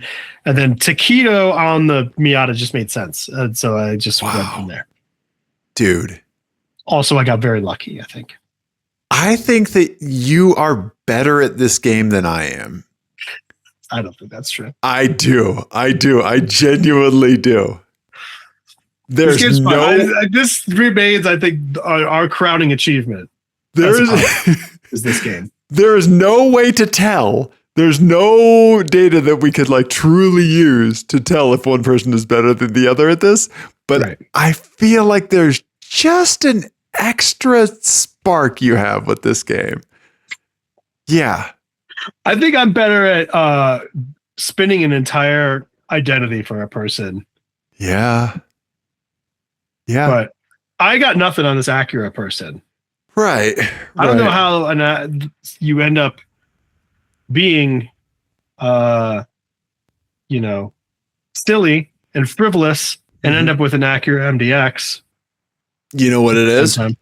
Taquito on the Miata just made sense, and so I just went from there. Dude. Also, I got very lucky. I think that you are better at this game than I am. I don't think that's true. I do. I genuinely do. There's this remains, I think, our crowning achievement. Is this game. There is no way to tell. There's no data that we could like truly use to tell if one person is better than the other at this. But right. I feel like there's just an extra spark you have with this game. Yeah. I think I'm better at spinning an entire identity for a person. Yeah. Yeah. But I got nothing on this Acura person. Right. I don't know how you end up being, silly and frivolous and end up with an Acura MDX. You know what it is? It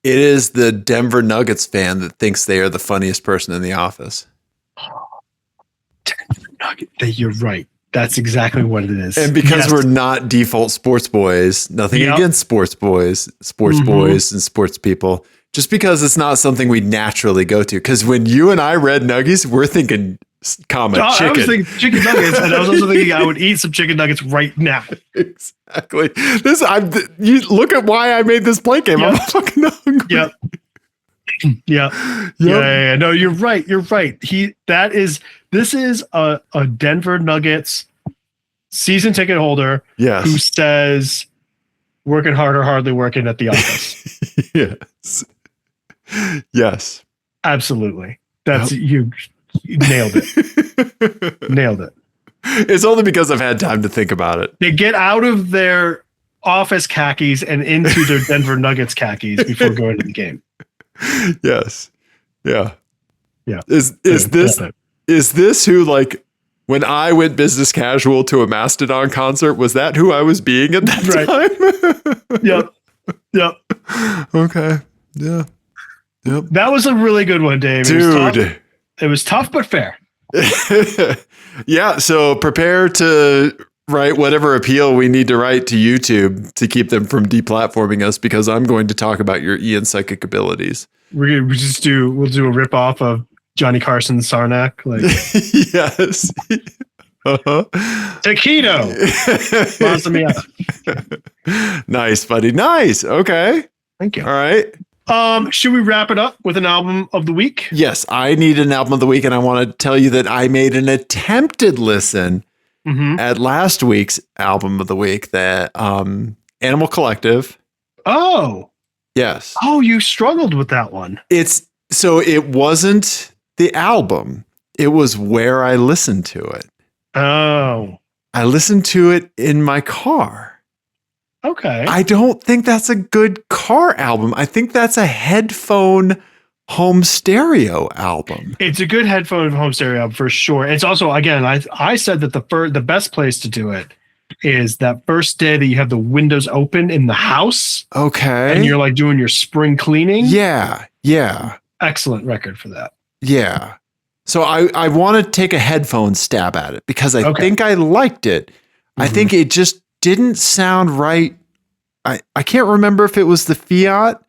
is the Denver Nuggets fan that thinks they are the funniest person in the office. Denver Nuggets. You're right. That's exactly what it is. And because we're not default sports boys, nothing against sports boys and sports people, just because it's not something we naturally go to. Because when you and I read Nuggies, we're thinking, chicken. I was thinking chicken nuggets, and I was also thinking I would eat some chicken nuggets right now. Exactly. You look at why I made this play game. Yep. I'm fucking hungry. Yep. Yeah. No, you're right. This is a Denver Nuggets season ticket holder who says working harder, hardly working at the office. Yes. Absolutely. That's you nailed it. Nailed it. It's only because I've had time to think about it. They get out of their office khakis and into their Denver Nuggets khakis before going to the game. Yes. Yeah. Yeah. Is this who, like, when I went business casual to a Mastodon concert, was that who I was being at that time? Yep. Okay. Yeah. Yep. That was a really good one, Dave. Dude. It was tough, but fair. Yeah. So prepare to write whatever appeal we need to write to YouTube to keep them from deplatforming us, because I'm going to talk about your Ian psychic abilities. We'll do a rip off of Johnny Carson's Sarnak. Like, yes. Uh-huh. Taquito. Sponsor me up. Nice, buddy. Nice. Okay. Thank you. All right. Should we wrap it up with an album of the week? Yes, I need an album of the week, and I want to tell you that I made an attempted listen at last week's album of the week, that Animal Collective. Oh. Yes. Oh, you struggled with that one. It wasn't the album. It was where I listened to it. Oh. I listened to it in my car. Okay. I don't think that's a good car album. I think that's a headphone home stereo album. It's a good headphone home stereo album for sure. It's also, again, I said that the best place to do it is that first day that you have the windows open in the house. Okay. And you're like doing your spring cleaning. Yeah. Yeah. Excellent record for that. Yeah. So I want to take a headphone stab at it, because I think I liked it. I think it just didn't sound right. I can't remember if it was the Fiat.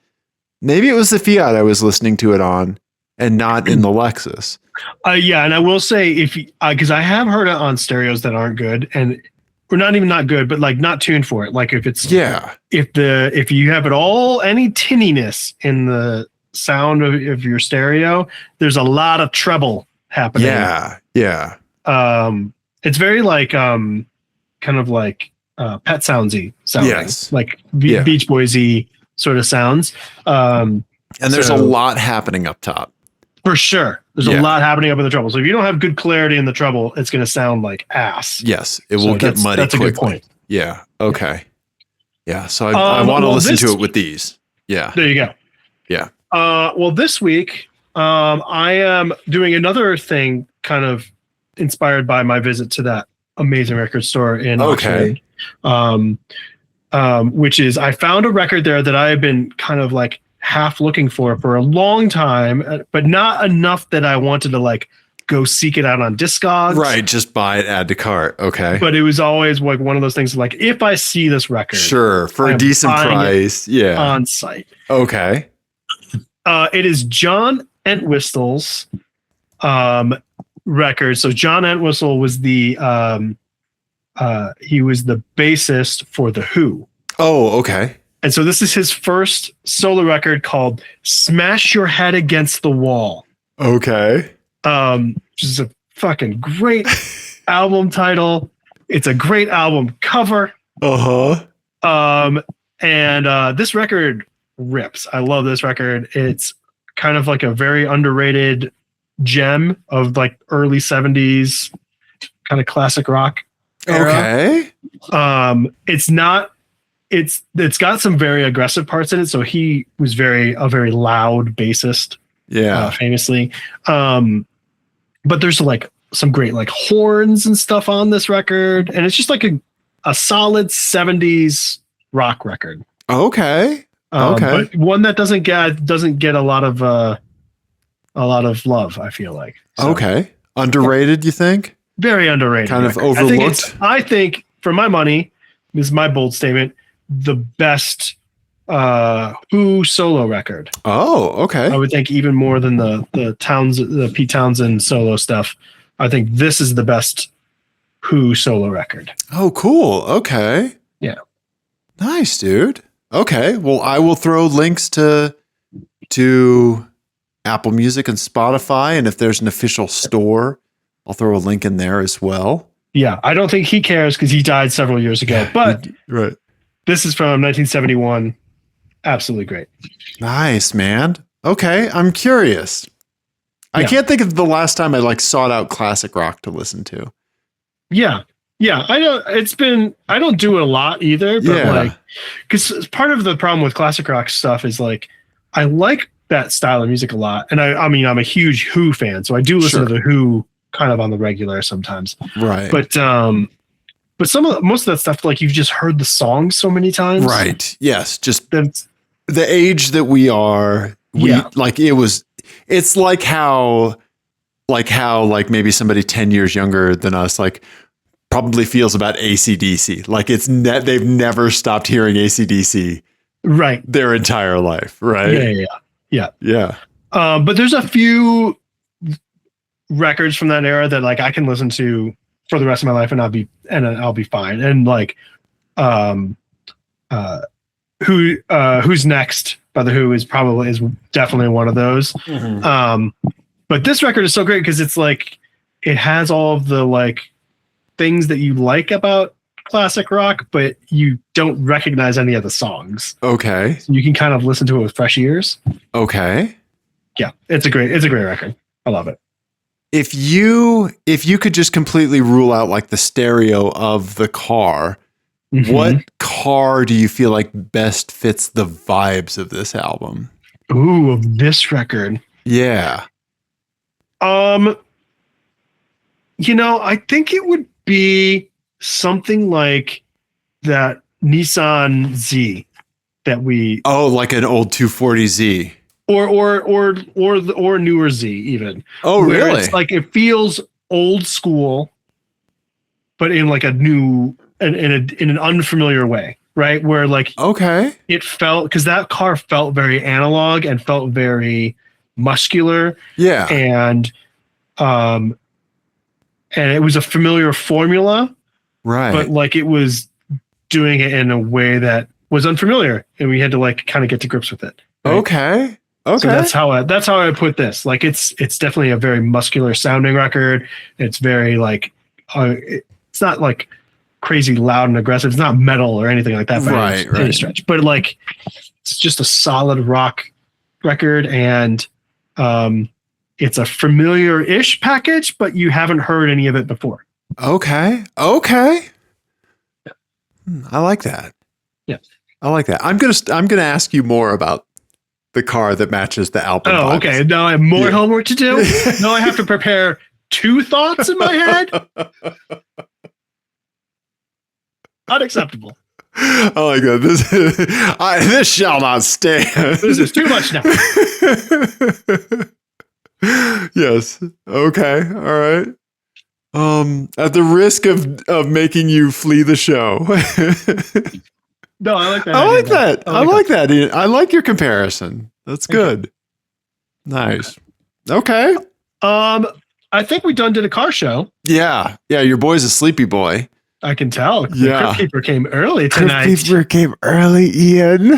Maybe it was the Fiat I was listening to it on, and not in the Lexus. Yeah, and I will say, because I have heard it on stereos that aren't good, and or not even not good, but like not tuned for it. Like if you have it all, any tinniness in the sound of your stereo, there's a lot of treble happening. Yeah, yeah. It's very like kind of like Pet Soundsy sounding, like Beach Boysy sort of sounds. And there's a lot happening up top. For sure. There's a lot happening up in the treble. So if you don't have good clarity in the treble, it's going to sound like ass. Yes, it will get muddy that's quickly. A good point. Yeah. Okay. Yeah. So I want to listen to it with these. Yeah. There you go. Yeah. Well, this week, I am doing another thing kind of inspired by my visit to that amazing record store in Oxford. Which is, I found a record there that I have been kind of like half looking for a long time, but not enough that I wanted to like go seek it out on Discogs. Right. Just buy it, add to cart. Okay. But it was always like one of those things like, if I see this record, sure, for a decent price. Yeah. On site. Okay. It is John Entwistle's record. So John Entwistle was he was the bassist for The Who. Oh, okay. And so this is his first solo record called Smash Your Head Against the Wall. Okay. Which is a fucking great album title. It's a great album cover. Uh-huh. And this record rips. I love this record. It's kind of like a very underrated gem of like early 70s kind of classic rock era. Okay. It's got some very aggressive parts in it. So he was a very loud bassist. Yeah. Famously. But there's like some great like horns and stuff on this record. And it's just like a solid 70s rock record. Okay. But one that doesn't get a lot of love, I feel like. So, okay. Underrated, you think? Very underrated. Kind record. of overlooked. I think for my money, this is my bold statement, the best Who solo record. Oh, okay. I would think even more than the Pete Townsend solo stuff. I think this is the best Who solo record. Oh, cool. Okay. Yeah. Nice, dude. Okay. Well, I will throw links to Apple Music and Spotify, and if there's an official store, I'll throw a link in there as well. Yeah, I don't think he cares because he died several years ago. But right. This is from 1971. Absolutely great. Nice, man. Okay, I'm curious. I can't think of the last time I like sought out classic rock to listen to. Yeah. Yeah, I don't do it a lot either, but like, because part of the problem with classic rock stuff is like, I like that style of music a lot. And I mean, I'm a huge Who fan, so I do listen to the Who kind of on the regular sometimes. Right. But most of that stuff, like you've just heard the songs so many times. Right. Yes. Just the age that we are, It's like how maybe somebody 10 years younger than us, like probably feels about AC/DC. Like they've never stopped hearing AC/DC right their entire life. Right. Yeah. But there's a few records from that era that like I can listen to for the rest of my life and I'll be fine. And like, Who's Next by the Who is definitely one of those. But this record is so great because it's like, it has all of the like things that you like about classic rock, but you don't recognize any of the songs. Okay. So you can kind of listen to it with fresh ears. Okay. Yeah. It's a great record. I love it. If you could just completely rule out like the stereo of the car, what car do you feel like best fits the vibes of this album? Ooh, of this record. Yeah. I think it would be something like that Nissan Z that we like an old 240Z. Or newer Z even. Oh, really? It's like it feels old school, but in like a new in an unfamiliar way, right? Where like it felt, because that car felt very analog and felt very muscular. Yeah, and it was a familiar formula, right? But like it was doing it in a way that was unfamiliar, and we had to like kind of get to grips with it. Right? Okay. So that's how I put this. Like it's definitely a very muscular sounding record. It's very like it's not like crazy loud and aggressive. It's not metal or anything like that. By any stretch. But like it's just a solid rock record, and it's a familiar-ish package, but you haven't heard any of it before. Okay. Yeah. I like that. Yeah, I like that. I'm gonna ask you more about the car that matches the album. Oh, okay. Now I have more homework to do. Now I have to prepare 2 thoughts in my head. Unacceptable. I like that. This shall not stand. This is too much now. Yes. Okay. All right. At the risk of making you flee the show. No, I like that. I like that. I like your comparison. That's good. Nice. Okay. I think we did a car show. Yeah. Your boy's a sleepy boy. I can tell. Yeah. The Crypt Keeper came early tonight. Crypt Keeper came early, Ian.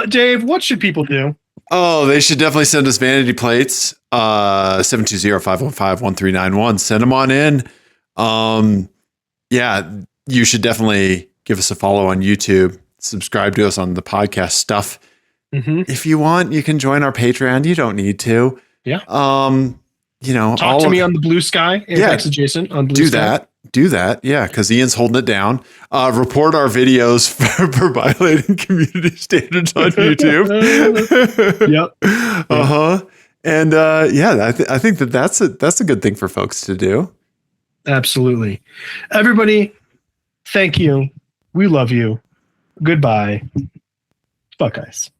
Dave, what should people do? Oh, they should definitely send us vanity plates. 720-515-1391. Send them on in. You should definitely give us a follow on YouTube. Subscribe to us on the podcast stuff. If you want, you can join our Patreon. You don't need to. Yeah. Talk to me on the Blue Sky. Apexadjacent on Blue Sky. Do that. Yeah, because Ian's holding it down. Report our videos for violating community standards on YouTube. Yep. And I think that's a good thing for folks to do. Absolutely. Everybody, thank you. We love you. Goodbye. Buckeyes.